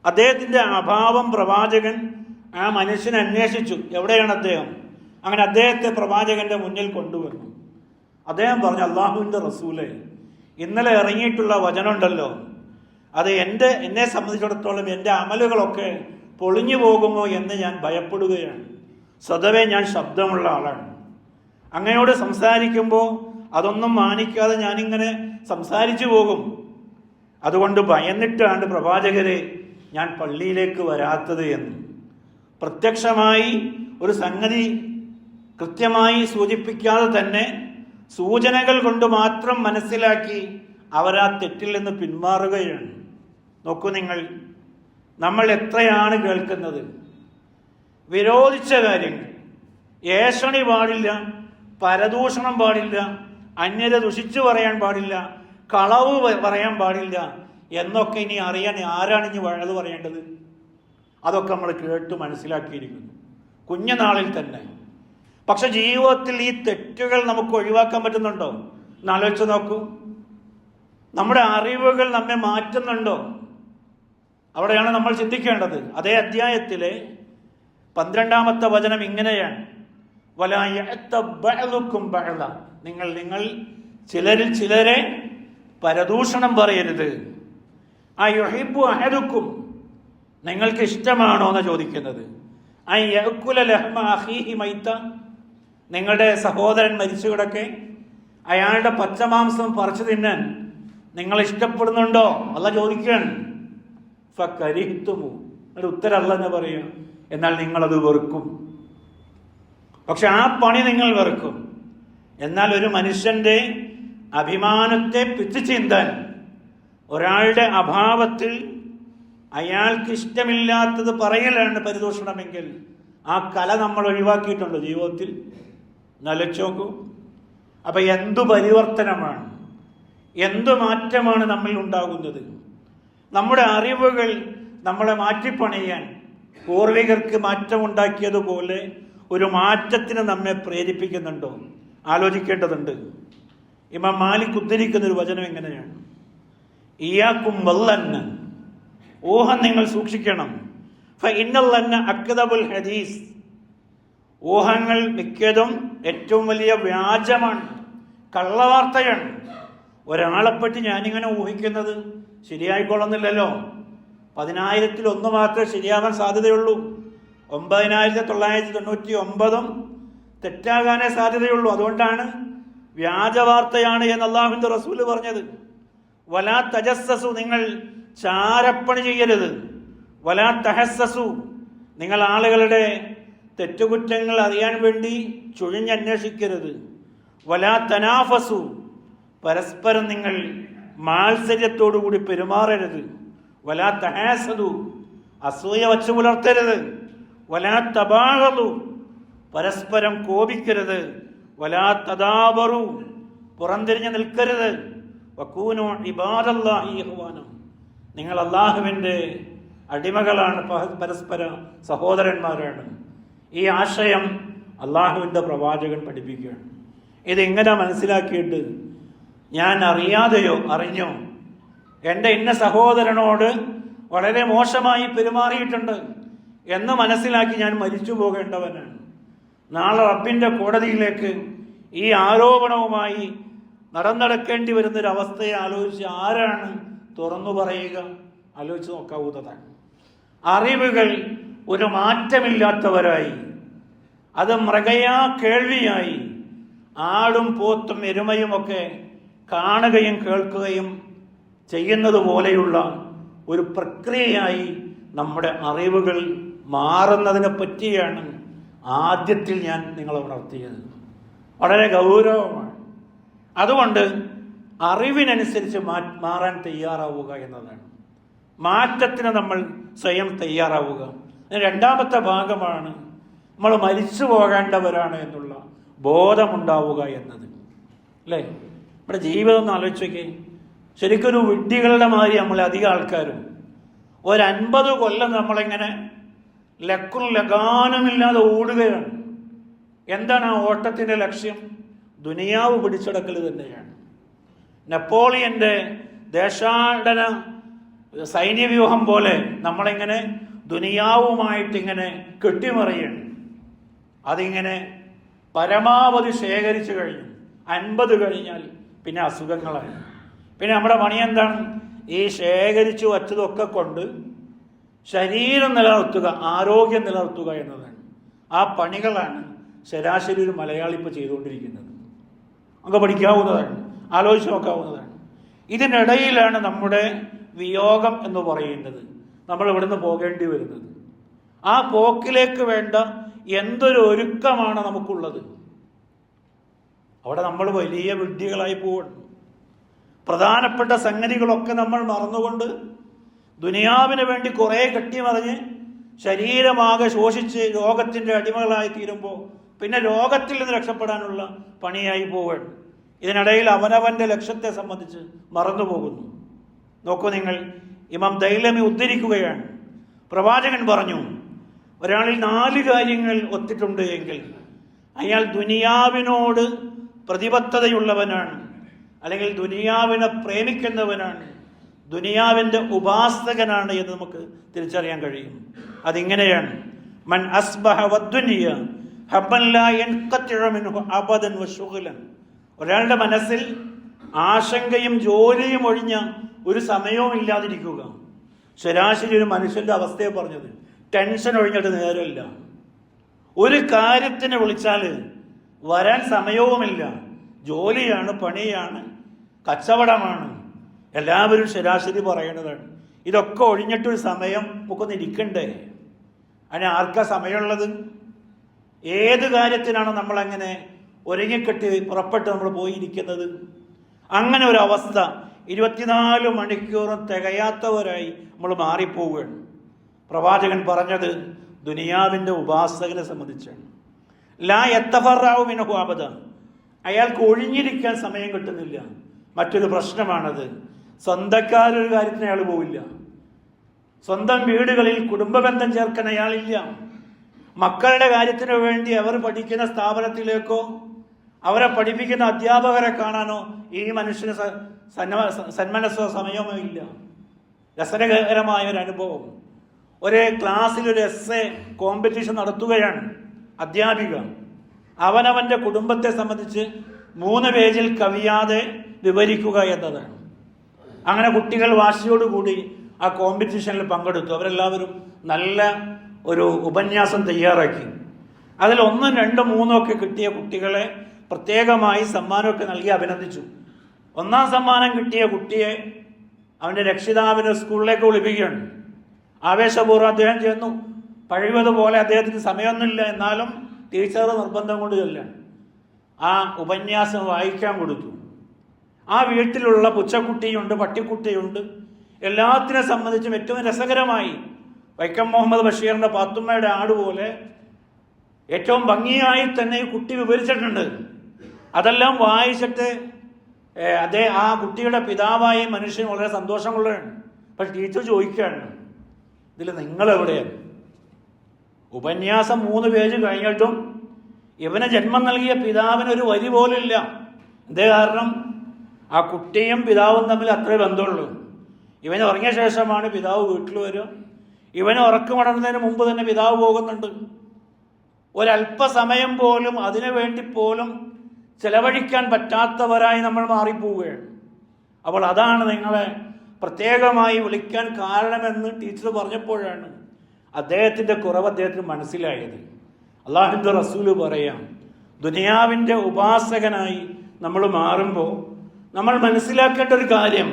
അദ്ദേഹത്തിന്റെ അഭാവം പ്രവാചകൻ ആ മനുഷ്യനെ അന്വേഷിച്ചു, എവിടെയാണ് അദ്ദേഹം. അങ്ങനെ അദ്ദേഹത്തെ പ്രവാചകന്റെ മുന്നിൽ കൊണ്ടുവന്നു. അദ്ദേഹം പറഞ്ഞു, അള്ളാഹുവിന്റെ റസൂലെ, ഇന്നലെ ഇറങ്ങിയിട്ടുള്ള വചനമുണ്ടല്ലോ, അത് എന്നെ സംബന്ധിച്ചിടത്തോളം എൻ്റെ അമലുകളൊക്കെ പൊളിഞ്ഞു പോകുമോ എന്ന് ഞാൻ ഭയപ്പെടുകയാണ്. സ്വതവേ ഞാൻ ശബ്ദമുള്ള ആളാണ്. അങ്ങയോട് സംസാരിക്കുമ്പോൾ അതൊന്നും മാനിക്കാതെ ഞാനിങ്ങനെ സംസാരിച്ചു പോകും. അതുകൊണ്ട് ഭയന്നിട്ടാണ് പ്രവാചകരെ ഞാൻ പള്ളിയിലേക്ക് വരാത്തത് എന്ന്. പ്രത്യക്ഷമായി ഒരു സംഗതി കൃത്യമായി സൂചിപ്പിക്കാതെ തന്നെ സൂചനകൾ കൊണ്ട് മാത്രം മനസ്സിലാക്കി അവരാ തെറ്റിൽ നിന്ന് പിന്മാറുകയാണ്. നോക്കൂ നിങ്ങൾ, നമ്മൾ എത്രയാണ് കേൾക്കുന്നത്. വിരോധിച്ച കാര്യങ്ങൾ, ഏഷണി പാടില്ല, പരദൂഷണം പാടില്ല, അന്യരെ ദുഷിച്ചു പറയാൻ പാടില്ല, കളവ് പറയാൻ പാടില്ല എന്നൊക്കെ ഇനി അറിയാൻ ആരാണ് ഇനി വഴത് പറയേണ്ടത്? അതൊക്കെ നമ്മൾ കേട്ട് മനസ്സിലാക്കിയിരിക്കുന്നു കുഞ്ഞുനാളിൽ തന്നെ. പക്ഷെ ജീവിതത്തിൽ ഈ തെറ്റുകൾ നമുക്ക് ഒഴിവാക്കാൻ പറ്റുന്നുണ്ടോ എന്നാലോചിച്ച് നോക്കൂ. നമ്മുടെ അറിവുകൾ നമ്മെ മാറ്റുന്നുണ്ടോ? അവിടെയാണ് നമ്മൾ ചിന്തിക്കേണ്ടത്. അതേ അധ്യായത്തിലെ 12-ാമത്തെ വചനം ഇങ്ങനെയാണ്, വലാ യഅ്തബ ബഅ്ലുക്കും ബഅ്ള, നിങ്ങൾ ചിലരിൽ ചിലരെ പരദൂഷണം പറയരുത്. അയുഹിബ്ബു അഹദുക്കും, നിങ്ങൾക്ക് ഇഷ്ടമാണോ എന്ന് ചോദിക്കുന്നത്. അയഅകുല ലഹ്മ അഖീഹി മൈത, നിങ്ങളുടെ സഹോദരൻ മരിച്ചു കിടക്കെ അയാളുടെ പച്ചമാംസം പറിച്ചു തിന്നാൻ നിങ്ങൾ ഇഷ്ടപ്പെടുന്നുണ്ടോ? അല്ല ചോദിക്കുകയാണ്. ഫകരിഹ്തുമു, ഒരു ഉത്തരം അല്ല എന്ന് പറയുക, എന്നാൽ നിങ്ങളത് വെറുക്കും. പക്ഷെ ആ പണി നിങ്ങൾ വെറുക്കും. എന്നാൽ ഒരു മനുഷ്യന്റെ അഭിമാനത്തെ പിച്ചുചീന്താൻ, ഒരാളുടെ അഭാവത്തിൽ അയാൾക്ക് ഇഷ്ടമില്ലാത്തത് പറയലാണ് പരിദൂഷണമെങ്കിൽ ആ കല നമ്മൾ ഒഴിവാക്കിയിട്ടുണ്ടോ ജീവിതത്തിൽ? നലച്ചോക്കൂ. അപ്പൊ എന്തു പരിവർത്തനമാണ്, എന്തു മാറ്റമാണ് നമ്മിൽ ഉണ്ടാകുന്നത്? നമ്മുടെ അറിവുകൾ നമ്മളെ മാറ്റിപ്പണിയാൻ പൂർവികർക്ക് മാറ്റമുണ്ടാക്കിയതുപോലെ ഒരു മാറ്റത്തിന് നമ്മെ പ്രേരിപ്പിക്കുന്നുണ്ടോ? ആലോചിക്കേണ്ടതുണ്ട്. ഇമാം മാലിക് ഉദ്ധരിക്കുന്ന ഒരു വചനം എങ്ങനെയാണ്, ഇയ്യാക്കും വല്ലന്ന, ഊഹം നിങ്ങൾ സൂക്ഷിക്കണം. ഫഇന്നല്ലന്ന അക്ദബുൽ ഹദീസ്, ഊഹങ്ങൾ മിക്കതും ഏറ്റവും വലിയ വ്യാജമാണ്, കള്ളവാർത്തയാണ്. ഒരാളെപ്പറ്റി ഞാനിങ്ങനെ ഊഹിക്കുന്നത് ശരിയായിക്കൊള്ളുന്നില്ലല്ലോ. 10,000-ൽ 1 മാത്രമേ ശരിയാവാൻ സാധ്യതയുള്ളൂ. 9,999 തെറ്റാകാനേ സാധ്യതയുള്ളൂ. അതുകൊണ്ടാണ് വ്യാജവാർത്തയാണ് എന്ന് അല്ലാഹുവിന്റെ റസൂല് പറഞ്ഞത്. വലാ തജസ്സസു, നിങ്ങൾ ചാരപ്പണി ചെയ്യരുത്. വലാ തഹസ്സസു, നിങ്ങൾ ആളുകളുടെ തെറ്റുകുറ്റങ്ങൾ അറിയാൻ വേണ്ടി ചുഴിഞ്ഞന്വേഷിക്കരുത്. വലാ തനാഫസു, പരസ്പരം നിങ്ങൾ മാത്സര്യത്തോടുകൂടി പെരുമാറരുത്. വലാ തഹാസദു, അസൂയ വച്ചു പുലർത്തരുത്. വലാ തബാഗദു, പരസ്പരം കോപിക്കരുത്. വലാ തദാബറു, പുറംതിരിഞ്ഞ് നിൽക്കരുത്. വകൂനു ഇബാദല്ലാഹി ഇഖ്വാന, നിങ്ങൾ അല്ലാഹുവിൻ്റെ അടിമകളാണ്, പരസ്പര സഹോദരന്മാരാണ്. ഈ ആശയം അല്ലാഹുവിൻ്റെ പ്രവാചകൻ പഠിപ്പിക്കുകയാണ്. ഇതെങ്ങനെ മനസ്സിലാക്കിയിട്ട് ഞാൻ അറിയാതെയോ അറിഞ്ഞോ എൻ്റെ ഇന്ന സഹോദരനോട് വളരെ മോശമായി പെരുമാറിയിട്ടുണ്ട് എന്ന് മനസ്സിലാക്കി ഞാൻ മരിച്ചു പോകേണ്ടവനാണ്. നാളെ റബ്ബിൻ്റെ കോടതിയിലേക്ക് ഈ ആരോപണവുമായി നടക്കേണ്ടി വരുന്നൊരവസ്ഥയെ ആലോചിച്ച് ആരാണ് തുറന്നു പറയുക? ആലോചിച്ച് നോക്കാവുന്നതാണ്. അറിവുകൾ ഒരു മാറ്റമില്ലാത്തവരായി, അത് മൃഗയാ കേൾവിയായി, ആടും പോത്തും എരുമയുമൊക്കെ കാണുകയും കേൾക്കുകയും ചെയ്യുന്നത് പോലെയുള്ള ഒരു പ്രക്രിയയായി നമ്മുടെ അറിവുകൾ മാറുന്നതിനെ പറ്റിയാണ് ആദ്യത്തിൽ ഞാൻ നിങ്ങളെ ഉണർത്തിയത്. വളരെ ഗൗരവമാണ്. അതുകൊണ്ട് അറിവിനനുസരിച്ച് മാറാൻ തയ്യാറാവുക എന്നതാണ്. മാറ്റത്തിന് നമ്മൾ സ്വയം തയ്യാറാവുക. രണ്ടാമത്തെ ഭാഗമാണ് നമ്മൾ മരിച്ചു പോകേണ്ടവരാണ് എന്നുള്ള ബോധമുണ്ടാവുക എന്നത്. അല്ലേ? നമ്മുടെ ജീവിതം ഒന്ന് ആലോചിച്ചൊക്കെ. ശരിക്കൊരു വിഡ്ഢികളുടെ മാതിരി നമ്മൾ അധികം ആൾക്കാരും 50 കൊല്ലം നമ്മളിങ്ങനെ ലക്കും ലഗാനുമില്ലാതെ ഓടുകയാണ്. എന്താണ് ആ ഓട്ടത്തിൻ്റെ ലക്ഷ്യം? ദുനിയാവ് പിടിച്ചടക്കൽ തന്നെയാണ്. നെപ്പോളിയൻ്റെ ദേശാടന സൈന്യവ്യൂഹം പോലെ നമ്മളിങ്ങനെ ദുനിയാവുമായിട്ടിങ്ങനെ കെട്ടിമറിയാണ്. അതിങ്ങനെ പരമാവധി ശേഖരിച്ചു കഴിഞ്ഞു. 50 കഴിഞ്ഞാൽ പിന്നെ അസുഖങ്ങളായി. പിന്നെ നമ്മുടെ പണി എന്താണ്? ഈ ശേഖരിച്ചു വച്ചതൊക്കെ കൊണ്ട് ശരീരം നിലനിർത്തുക, ആരോഗ്യം നിലനിർത്തുക എന്നതാണ്. ആ പണികളാണ് ശരാശരി ഒരു മലയാളി ഇപ്പോൾ ചെയ്തുകൊണ്ടിരിക്കുന്നത്. നമുക്ക് പഠിക്കാവുന്നതാണ്, ആലോചിച്ച് നോക്കാവുന്നതാണ്. ഇതിനിടയിലാണ് നമ്മുടെ വിയോഗം എന്ന് പറയുന്നത്, നമ്മൾ ഇവിടുന്ന് പോകേണ്ടി വരുന്നത്. ആ പോക്കിലേക്ക് വേണ്ട എന്തൊരു ഒരുക്കമാണ് നമുക്കുള്ളത്. അവിടെ നമ്മൾ വലിയ വിഡ്ഢികളായി പോവുകയാണ്. പ്രധാനപ്പെട്ട സംഗതികളൊക്കെ നമ്മൾ മറന്നുകൊണ്ട് ദുനിയാവിന് വേണ്ടി കുറേ കെട്ടിമറിഞ്ഞ് ശരീരമാകെ ശോഷിച്ച് രോഗത്തിൻ്റെ അടിമകളായി തീരുമ്പോൾ പിന്നെ രോഗത്തിൽ നിന്ന് രക്ഷപ്പെടാനുള്ള പണിയായി പോവുകയാണ്. ഇതിനിടയിൽ അവനവൻ്റെ ലക്ഷ്യത്തെ സംബന്ധിച്ച് മറന്നു പോകുന്നു. നോക്കൂ നിങ്ങൾ, ഇമാം ദൈലമി ഉദ്ധരിക്കുകയാണ്. പ്രവാചകൻ പറഞ്ഞു, ഒരാളിൽ 4 കാര്യങ്ങൾ ഒത്തിട്ടുണ്ട് എങ്കിൽ അയാൾ ദുനിയാവിനോട് പ്രതിബദ്ധതയുള്ളവനാണ്, അല്ലെങ്കിൽ ദുനിയാവിനെ പ്രേമിക്കുന്നവനാണ്, ദുനിയാവിൻ്റെ ഉപാസകനാണ് എന്ന് നമുക്ക് തിരിച്ചറിയാൻ കഴിയും. അതിങ്ങനെയാണ്: മൻ അസ്ബഹ വദ്ദുനിയ ഹബ്ബൻ ലാ യൻഖതിഉ മിൻഹു അബദൻ വശുഗ്ലൻ. ഒരാളുടെ മനസ്സിൽ ആശങ്കയും ജോലിയും ഒഴിഞ്ഞ ഒരു സമയവും ഇല്ലാതിരിക്കുക. ശരാശരി ഒരു മനുഷ്യന്റെ അവസ്ഥയെ പറഞ്ഞത്. ടെൻഷൻ ഒഴിഞ്ഞിട്ട് നേരമില്ല. ഒരു കാര്യത്തിന് വിളിച്ചാൽ വരാൻ സമയവുമില്ല. ജോലിയാണ്, പണിയാണ്, കച്ചവടമാണ്, എല്ലാവരും ശരാശരി പറയേണ്ടതാണ്. ഇതൊക്കെ ഒഴിഞ്ഞിട്ടൊരു സമയം നമുക്കൊന്ന് ഇരിക്കണ്ടേ? അതിന് ആർക്കാ സമയമുള്ളത്? ഏത് കാര്യത്തിനാണ് നമ്മളങ്ങനെ ഒരുങ്ങിക്കെട്ടി പുറപ്പെട്ട് നമ്മൾ പോയിരിക്കുന്നത്? അങ്ങനെ ഒരു അവസ്ഥ 24 മണിക്കൂറും തികയാത്തവരായി നമ്മൾ മാറിപ്പോവുകയാണ്. പ്രവാചകൻ പറഞ്ഞത് ദുനിയാവിൻ്റെ ഉപാസകനെ സംബന്ധിച്ചാണ്. ലാ യത്തഫറഉ മിൻഹു അബദ. അയാൾക്ക് ഒഴിഞ്ഞിരിക്കാൻ സമയം കിട്ടുന്നില്ല. മറ്റൊരു പ്രശ്നമാണത്. സ്വന്തക്കാരൊരു കാര്യത്തിന് അയാൾ പോവില്ല. സ്വന്തം വീടുകളിൽ കുടുംബബന്ധം ചേർക്കാൻ അയാളില്ല. മക്കളുടെ കാര്യത്തിന് വേണ്ടി അവർ പഠിക്കുന്ന സ്ഥാപനത്തിലേക്കോ അവരെ പഠിപ്പിക്കുന്ന അധ്യാപകരെ കാണാനോ ഈ മനുഷ്യന് സന്മനസ്സോ സമയമോ ഇല്ല. രസകരമായ ഒരു അനുഭവം. ഒരു ക്ലാസ്സിൽ ഒരു എസ്സേ കോമ്പറ്റീഷൻ നടത്തുകയാണ് അധ്യാപിക. അവനവൻ്റെ കുടുംബത്തെ സംബന്ധിച്ച് 3 പേജിൽ കവിയാതെ വിവരിക്കുക എന്നതാണ്. അങ്ങനെ കുട്ടികൾ വാശിയോടുകൂടി ആ കോമ്പറ്റീഷനിൽ പങ്കെടുത്തു. അവരെല്ലാവരും നല്ല ഒരു ഉപന്യാസം തയ്യാറാക്കി. അതിൽ 1, 2, 3 ഒക്കെ കിട്ടിയ കുട്ടികളെ പ്രത്യേകമായി സമ്മാനമൊക്കെ നൽകി അഭിനന്ദിച്ചു. 1ാം സമ്മാനം കിട്ടിയ കുട്ടിയെ അവൻ്റെ രക്ഷിതാവിന് സ്കൂളിലേക്ക് വിളിപ്പിക്കുകയാണ്. ആവേശപൂർവ്വം അദ്ദേഹം ചെന്നു. കഴിവതുപോലെ അദ്ദേഹത്തിന് സമയമൊന്നുമില്ല, എന്നാലും ടീച്ചർ നിർബന്ധം കൊണ്ട് ചൊല്ലാണ് ആ ഉപന്യാസം വായിക്കാൻ കൊടുത്തു. ആ വീട്ടിലുള്ള പുച്ചക്കുട്ടിയുണ്ട്, പട്ടിക്കുട്ടിയുണ്ട്. എല്ലാത്തിനെ സംബന്ധിച്ചും ഏറ്റവും രസകരമായി വൈക്കം മുഹമ്മദ് ബഷീറിൻ്റെ പാത്തുമ്മയുടെ ആട് പോലെ ഏറ്റവും ഭംഗിയായി തന്നെ ഈ കുട്ടി വിവരിച്ചിട്ടുണ്ട്. അതെല്ലാം വായിച്ചിട്ട് ആ കുട്ടിയുടെ പിതാവായി മനുഷ്യൻ വളരെ സന്തോഷം കൊള്ളുകയാണ്. പക്ഷെ ടീച്ചർ ചോദിക്കുകയാണ്, ഇതിൽ നിങ്ങളെവിടെയാണ്? ഉപന്യാസം 3 പേജ് കഴിഞ്ഞിട്ടും ഇവന് ജന്മം നൽകിയ പിതാവിന് ഒരു വരി പോലില്ല. എന്തേ കാരണം? ആ കുട്ടിയും പിതാവും തമ്മിൽ അത്രേ ബന്ധമുള്ളൂ. ഇവന് ഉറങ്ങിയ ശേഷമാണ് പിതാവ് വീട്ടിൽ വരിക. ഇവന് ഉറക്കമടങ്ങുന്നതിന് മുമ്പ് തന്നെ പിതാവ് പോകുന്നുണ്ട്. ഒരല്പസമയം പോലും അതിനു വേണ്ടി പോലും ചെലവഴിക്കാൻ പറ്റാത്തവരായി നമ്മൾ മാറിപ്പോവുകയാണ്. അപ്പോൾ അതാണ് നിങ്ങളെ പ്രത്യേകമായി വിളിക്കാൻ കാരണമെന്ന് ടീച്ചർ പറഞ്ഞപ്പോഴാണ് അദ്ദേഹത്തിൻ്റെ കുറവ് അദ്ദേഹത്തിന് മനസ്സിലായത്. അല്ലാഹുവിൻ്റെ റസൂല് പറയാം, ദുനിയാവിൻ്റെ ഉപാസകനായി നമ്മൾ മാറുമ്പോൾ നമ്മൾ മനസ്സിലാക്കേണ്ട ഒരു കാര്യം,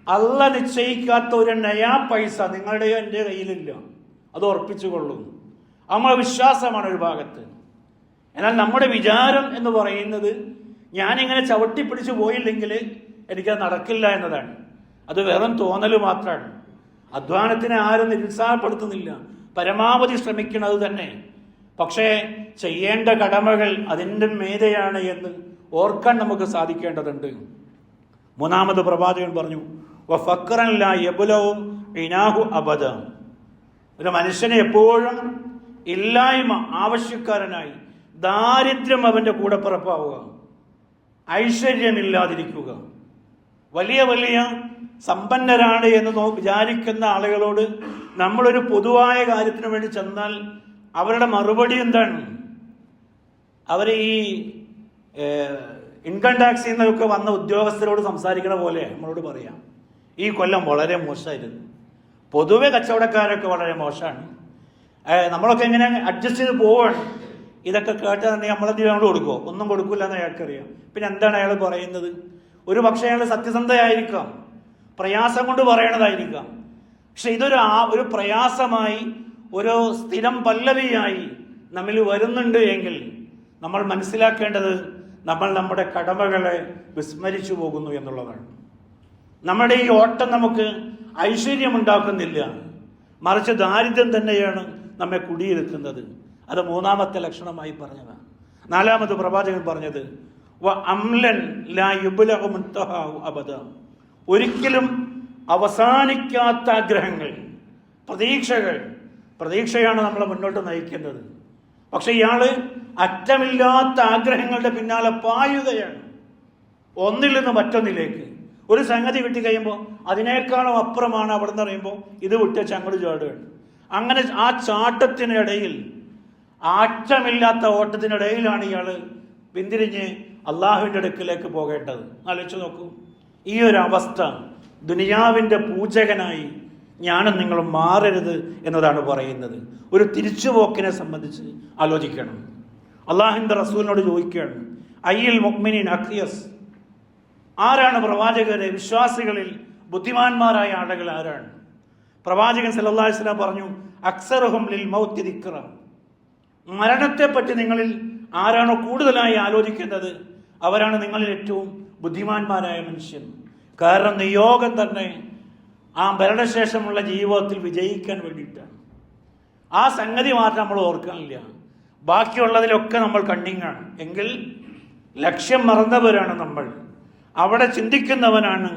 അള്ള നിശ്ചയിക്കാത്ത ഒരു നയാ പൈസ നിങ്ങളുടെയോ എൻ്റെ കയ്യിലില്ല. അത് ഉറപ്പിച്ചുകൊള്ളും. നമ്മളെ വിശ്വാസമാണ് ഒരു ഭാഗത്ത്. എന്നാൽ നമ്മുടെ വിചാരം എന്ന് പറയുന്നത് ഞാനിങ്ങനെ ചവിട്ടിപ്പിടിച്ച് പോയില്ലെങ്കിൽ എനിക്കത് നടക്കില്ല എന്നതാണ്. അത് വെറും തോന്നൽ മാത്രമാണ്. അധ്വാനത്തിനെ ആരും നിരുത്സാഹപ്പെടുത്തുന്നില്ല, പരമാവധി ശ്രമിക്കുന്നത് തന്നെ. പക്ഷേ ചെയ്യേണ്ട കടമകൾ അതിൻ്റെ മേലെയാണ് എന്ന് ഓർക്കാൻ നമുക്ക് സാധിക്കേണ്ടതുണ്ട്. മൂന്നാമത് പ്രവാചകൻ പറഞ്ഞു, വഫക്റൻ ലാ യബ്ലഉ ഇനാഹു അബദ. ഒരു മനുഷ്യനെ എപ്പോഴും ഇല്ലായ്മ, ആവശ്യക്കാരനായി, ദാരിദ്ര്യം അവൻ്റെ കൂടെ പിറപ്പാവുക, ഐശ്വര്യമില്ലാതിരിക്കുക. വലിയ വലിയ സമ്പന്നരാണ് എന്ന് വിചാരിക്കുന്ന ആളുകളോട് നമ്മളൊരു പൊതുവായ കാര്യത്തിന് വേണ്ടി ചെന്നാൽ അവരുടെ മറുപടി എന്താണ്? അവർ ഈ ഇൻകം ടാക്സിൽ നിന്നൊക്കെ വന്ന ഉദ്യോഗസ്ഥരോട് സംസാരിക്കണ പോലെ നമ്മളോട് പറയാം, ഈ കൊല്ലം വളരെ മോശമായിരുന്നു. പൊതുവെ കച്ചവടക്കാരൊക്കെ വളരെ മോശമാണ്, നമ്മളൊക്കെ എങ്ങനെ അഡ്ജസ്റ്റ് ചെയ്ത് പോവാണ്. ഇതൊക്കെ കേട്ടാൽ നമ്മളെന്തെങ്കിലും നമ്മൾ കൊടുക്കുമോ? ഒന്നും കൊടുക്കില്ല എന്ന് അയാൾക്കറിയാം. പിന്നെ എന്താണ് അയാൾ പറയുന്നത്? ഒരു പക്ഷേ അയാൾ സത്യസന്ധയായിരിക്കാം, പ്രയാസം കൊണ്ട് പറയണതായിരിക്കാം. പക്ഷെ ഒരു പ്രയാസമായി, ഒരു സ്ഥിരം പല്ലവിയായി നമ്മിൽ വരുന്നുണ്ട് എങ്കിൽ നമ്മൾ മനസ്സിലാക്കേണ്ടത് നമ്മൾ നമ്മുടെ കടമകളെ വിസ്മരിച്ചു പോകുന്നു എന്നുള്ളതാണ്. നമ്മുടെ ഈ ഓട്ടം നമുക്ക് ഐശ്വര്യമുണ്ടാക്കുന്നില്ല, മറിച്ച് ദാരിദ്ര്യം തന്നെയാണ് നമ്മെ കുടിയിരുത്തുന്നത്. അത് മൂന്നാമത്തെ ലക്ഷണമായി പറഞ്ഞതാണ്. നാലാമത് പ്രവാചകൻ പറഞ്ഞത്, ഒരിക്കലും അവസാനിക്കാത്ത ആഗ്രഹങ്ങൾ, പ്രതീക്ഷയാണ് നമ്മളെ മുന്നോട്ട് നയിക്കുന്നത്. പക്ഷെ ഇയാള് അറ്റമില്ലാത്ത ആഗ്രഹങ്ങളുടെ പിന്നാലെ പായുകയാണ്, ഒന്നിൽ നിന്ന് മറ്റൊന്നിലേക്ക്. ഒരു സംഗതി കിട്ടി കഴിയുമ്പോൾ അതിനേക്കാളും അപ്പുറമാണ് അവിടെ നിന്ന് പറയുമ്പോൾ ഇത് വിട്ട് ചങ്ങട് ചാടുകയാണ്. അങ്ങനെ ആ ചാട്ടത്തിനിടയിൽ, അറ്റമില്ലാത്ത ഓട്ടത്തിനിടയിലാണ് ഇയാൾ പിന്തിരിഞ്ഞ് അള്ളാഹുവിൻ്റെ അടുക്കിലേക്ക് പോകേണ്ടത്. ആലോചിച്ച് നോക്കൂ, ഈ ഒരു അവസ്ഥ ദുനിയാവിൻ്റെ പൂജകനായി ഞാനും നിങ്ങളും മാറരുത് എന്നതാണ് പറയുന്നത്. ഒരു തിരിച്ചുപോക്കിനെ സംബന്ധിച്ച് ആലോചിക്കണം. അള്ളാഹുവിൻ്റെ റസൂലിനോട് ചോദിക്കുകയാണ്, അയ്യിൽ മുഅ്മിനീൻ അഖിയസ്, ആരാണ് പ്രവാചകരെ വിശ്വാസികളിൽ ബുദ്ധിമാന്മാരായ ആളുകൾ ആരാണ്? പ്രവാചകൻ സല്ലല്ലാഹു അലൈഹി വസല്ലം പറഞ്ഞു, അക്സറുഹും ലിൽ മൗത്തി ദിക്റ, മരണത്തെപ്പറ്റി നിങ്ങളിൽ ആരാണോ കൂടുതലായി ആലോചിക്കുന്നത് അവരാണ് നിങ്ങളിൽ ഏറ്റവും ബുദ്ധിമാന്മാരായ മനുഷ്യൻ. കാരണം നിയോഗം തന്നെ ആ മരണശേഷമുള്ള ജീവിതത്തിൽ വിജയിക്കാൻ വേണ്ടിയിട്ടാണ്. ആ സംഗതി മാത്രം നമ്മൾ ഓർക്കാനില്ല, ബാക്കിയുള്ളതിലൊക്കെ നമ്മൾ കണ്ണിങ്ങാണ്. എങ്കിൽ ലക്ഷ്യം മറന്നവരാണ് നമ്മൾ, അവിടെ ചിന്തിക്കുന്നവനാണ്,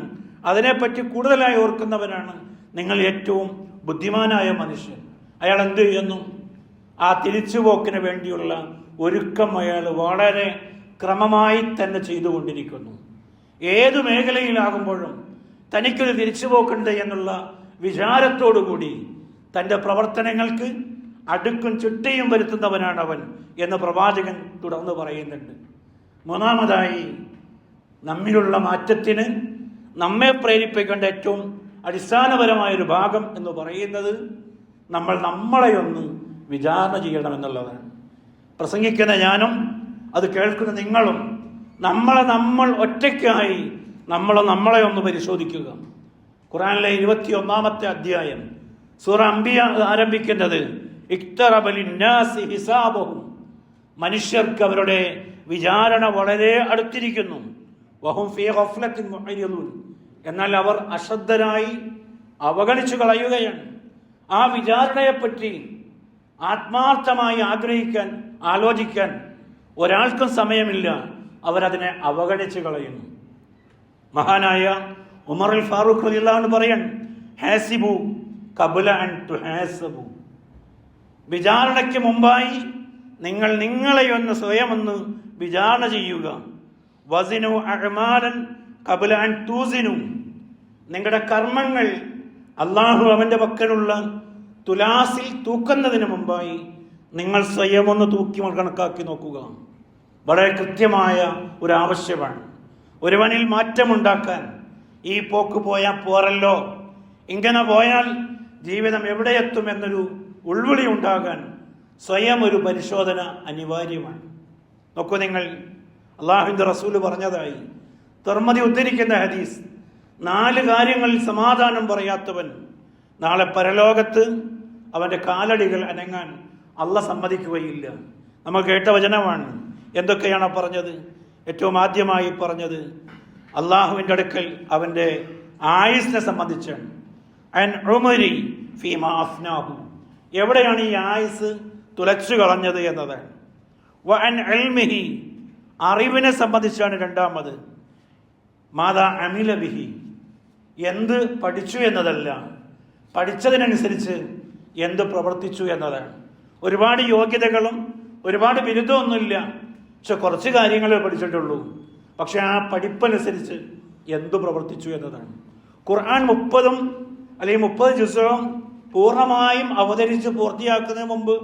അതിനെപ്പറ്റി കൂടുതലായി ഓർക്കുന്നവനാണ് നിങ്ങൾ ഏറ്റവും ബുദ്ധിമാനായ മനുഷ്യൻ. അയാൾ എന്ത് ചെയ്യുന്നു? ആ തിരിച്ചുപോക്കിന് വേണ്ടിയുള്ള ഒരുക്കം അയാൾ വളരെ ക്രമമായി തന്നെ ചെയ്തുകൊണ്ടിരിക്കുന്നു. ഏതു മേഖലയിലാകുമ്പോഴും തനിക്കൊരു തിരിച്ചുപോക്കുണ്ട് എന്നുള്ള വിചാരത്തോടുകൂടി തൻ്റെ പ്രവർത്തനങ്ങൾക്ക് അടുക്കും ചിട്ടയും വരുത്തുന്നവനാണ് അവൻ എന്ന് പ്രവാചകൻ തുടർന്ന് പറയുന്നുണ്ട്. മൂന്നാമതായി, നമ്മിലുള്ള മാറ്റത്തിന് നമ്മെ പ്രേരിപ്പിക്കേണ്ട ഏറ്റവും അടിസ്ഥാനപരമായൊരു ഭാഗം എന്ന് പറയുന്നത് നമ്മളെ ഒന്ന് വിചാരണ ചെയ്യണമെന്നുള്ളതാണ്. പ്രസംഗിക്കുന്ന ഞാനും അത് കേൾക്കുന്ന നിങ്ങളും നമ്മൾ ഒറ്റയ്ക്കായി നമ്മളെ ഒന്ന് പരിശോധിക്കുക. ഖുർആനിലെ 21-ാമത്തെ അധ്യായം സൂറ അംബിയ ആരംഭിക്കുന്നത് ഇഖ്തറബ ലിന്നാസി ഹിസാബുഹും, മനുഷ്യർക്ക് അവരുടെ വിചാരണ വളരെ അടുത്തിരിക്കുന്നു. വഹും ഫീ ഗഫ്ലത്തിൻ മുഅരിദൂൻ, എന്നാൽ അവർ അശ്രദ്ധരായി അവഗണിച്ചു കളയുകയാണ്. ആ വിചാരണയെപ്പറ്റി ആത്മാർത്ഥമായി ആലോചിക്കാൻ ഒരാൾക്കും സമയമില്ല, അവരതിനെ അവഗണിച്ചു കളയുന്നു. മഹാനായ ഉമറുൽ ഫാറൂഖ് റളിയല്ലാഹു അൻഹു പറയാൻ, ഹാസിബു ഖബ്ല അൻ തുഹാസബു, വിചാരണയ്ക്ക് മുമ്പായി നിങ്ങൾ നിങ്ങളെയൊന്ന് സ്വയമൊന്ന് വിചാരണ ചെയ്യുക. വസിനു അഅ്മാലൻ ഖബ്ല അൻ തൂസിനു, നിങ്ങളുടെ കർമ്മങ്ങൾ അള്ളാഹു അവൻ്റെ പക്കലുള്ള തുലാസിൽ തൂക്കുന്നതിന് മുമ്പായി നിങ്ങൾ സ്വയം ഒന്ന് തൂക്കി കണക്കാക്കി നോക്കുക. വളരെ കൃത്യമായ ഒരു ആവശ്യമാണ്. ഒരുവനിൽ മാറ്റമുണ്ടാക്കാൻ ഈ പോക്ക് പോയാൽ പോരല്ലോ, ഇങ്ങനെ പോയാൽ ജീവിതം എവിടെയെത്തുമെന്നൊരു ഉൾവിളി ഉണ്ടാകാൻ സ്വയം ഒരു പരിശോധന അനിവാര്യമാണ്. നോക്കൂ നിങ്ങൾ, അള്ളാഹുവിൻ്റെ റസൂല് പറഞ്ഞതായി തിർമിദി ഉദ്ധരിക്കുന്ന ഹദീസ്, 4 കാര്യങ്ങളിൽ സമാധാനം പറയാത്തവൻ നാളെ പരലോകത്ത് അവൻ്റെ കാലടികൾ അനങ്ങാൻ അള്ളാഹ് സമ്മതിക്കുകയില്ല. നമ്മൾ കേട്ട വചനമാണ്. എന്തൊക്കെയാണോ പറഞ്ഞത്? ഏറ്റവും ആദ്യമായി പറഞ്ഞത് അള്ളാഹുവിൻ്റെ അടുക്കൽ അവൻ്റെ ആയുസ്സിനെ സംബന്ധിച്ചാണ്. അൻ ഉമരി ഫീമാ അഫ്നാഹു, എവിടെയാണ് ഈ ആയുസ് തുലച്ചു കളഞ്ഞത് എന്നതാണ്. വ അൻ ഇൽമിഹി, അറിവിനെ സംബന്ധിച്ചാണ് രണ്ടാമത്. മാതാ അമില ബിഹി, എന്ത് പഠിച്ചു എന്നതല്ല, പഠിച്ചതിനനുസരിച്ച് എന്ത് പ്രവർത്തിച്ചു എന്നതാണ്. ഒരുപാട് യോഗ്യതകളും ഒരുപാട് ബിരുദമൊന്നുമില്ല, പക്ഷെ കുറച്ച് കാര്യങ്ങളെ പഠിച്ചിട്ടുള്ളൂ. പക്ഷെ ആ പഠിപ്പനുസരിച്ച് എന്തു പ്രവർത്തിച്ചു എന്നതാണ്. ഖുർആൻ 30 അല്ലെങ്കിൽ 30 ജുസും പൂർണ്ണമായും അവതരിച്ച് പൂർത്തിയാക്കുന്നതിന് മുമ്പ്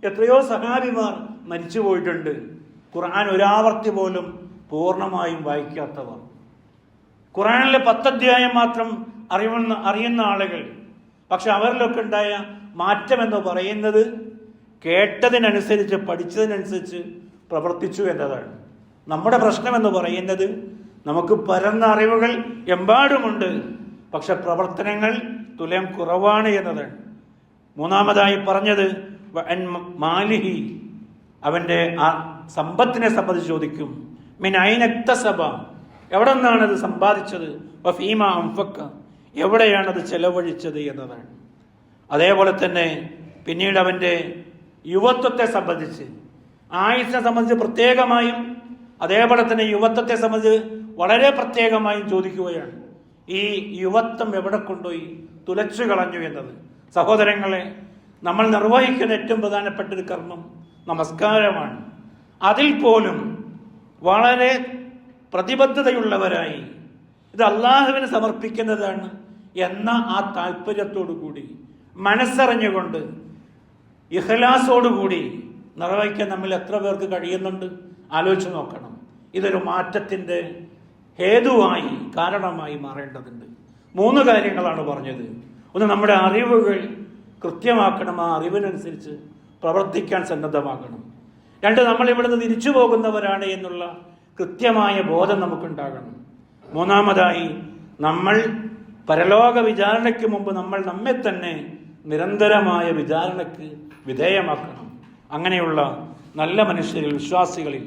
എത്രയോ സഹാബിമാർ മരിച്ചു പോയിട്ടുണ്ട്. ഖുർആൻ ഒരാവർത്തി പോലും പൂർണ്ണമായും വായിക്കാത്തവർ, ഖുർആനിലെ 10 അധ്യായം മാത്രം അറിയുന്ന ആളുകൾ. പക്ഷെ അവരിലൊക്കെ ഉണ്ടായ മാറ്റം എന്ന് പറയുന്നത് കേട്ടതിനനുസരിച്ച് പഠിച്ചതിനനുസരിച്ച് പ്രവർത്തിച്ചു എന്നതാണ്. നമ്മുടെ പ്രശ്നമെന്ന് പറയുന്നത് നമുക്ക് പരന്ന അറിവുകൾ എമ്പാടുമുണ്ട്, പക്ഷെ പ്രവർത്തനങ്ങൾ തുലം കുറവാണ് എന്നതാണ്. മൂന്നാമതായി പറഞ്ഞത് മാലിഹി, അവൻ്റെ ആ സമ്പത്തിനെ സംബന്ധിച്ച് ചോദിക്കും. മിൻ ഐനക്തസബ, എവിടെ നിന്നാണത് സമ്പാദിച്ചത്? വഫീമ അൻഫക്ക, എവിടെയാണത് ചെലവഴിച്ചത് എന്നതാണ്. അതേപോലെ തന്നെ പിന്നീട് അവൻ്റെ യുവത്വത്തെ സംബന്ധിച്ച്, ആയുസ്സിനെ സംബന്ധിച്ച് പ്രത്യേകമായും അതേപോലെ തന്നെ യുവത്വത്തെ സംബന്ധിച്ച് വളരെ പ്രത്യേകമായും ചോദിക്കുകയാണ്. ഈ യുവത്വം എവിടെ കൊണ്ടുപോയി തുലച്ചു കളഞ്ഞു എന്നത്. സഹോദരങ്ങളെ, നമ്മൾ നിർവഹിക്കുന്ന ഏറ്റവും പ്രധാനപ്പെട്ട ഒരു കർമ്മം നമസ്കാരമാണ്. അതിൽ പോലും വളരെ പ്രതിബദ്ധതയുള്ളവരായി ഇത് അള്ളാഹുവിന് സമർപ്പിക്കുന്നതാണ് എന്ന ആ താല്പര്യത്തോടു കൂടി, മനസ്സറിഞ്ഞുകൊണ്ട്, ഇഖ്ലാസോടുകൂടി നിർവഹിക്കാൻ നമ്മിൽ എത്ര പേർക്ക് കഴിയുന്നുണ്ട്? ആലോചിച്ച് നോക്കണം. ഇതൊരു മാറ്റത്തിൻ്റെ ഹേതുവായി, കാരണമായി മാറേണ്ടതുണ്ട്. 3 കാര്യങ്ങളാണ് പറഞ്ഞത്. ഒന്ന്, നമ്മുടെ അറിവുകൾ കൃത്യമാക്കണം, ആ അറിവിനനുസരിച്ച് പ്രവർത്തിക്കാൻ സന്നദ്ധമാകണം. 2, നമ്മൾ ഇവിടുന്ന് തിരിച്ചു പോകുന്നവരാണ് എന്നുള്ള കൃത്യമായ ബോധം നമുക്കുണ്ടാകണം. 3-മതായി, നമ്മൾ പരലോക വിചാരണയ്ക്ക് മുമ്പ് നമ്മൾ നമ്മെ തന്നെ നിരന്തരമായ വിചാരണയ്ക്ക് വിധേയമാക്കണം. അങ്ങനെയുള്ള നല്ല മനുഷ്യരിൽ, വിശ്വാസികളിൽ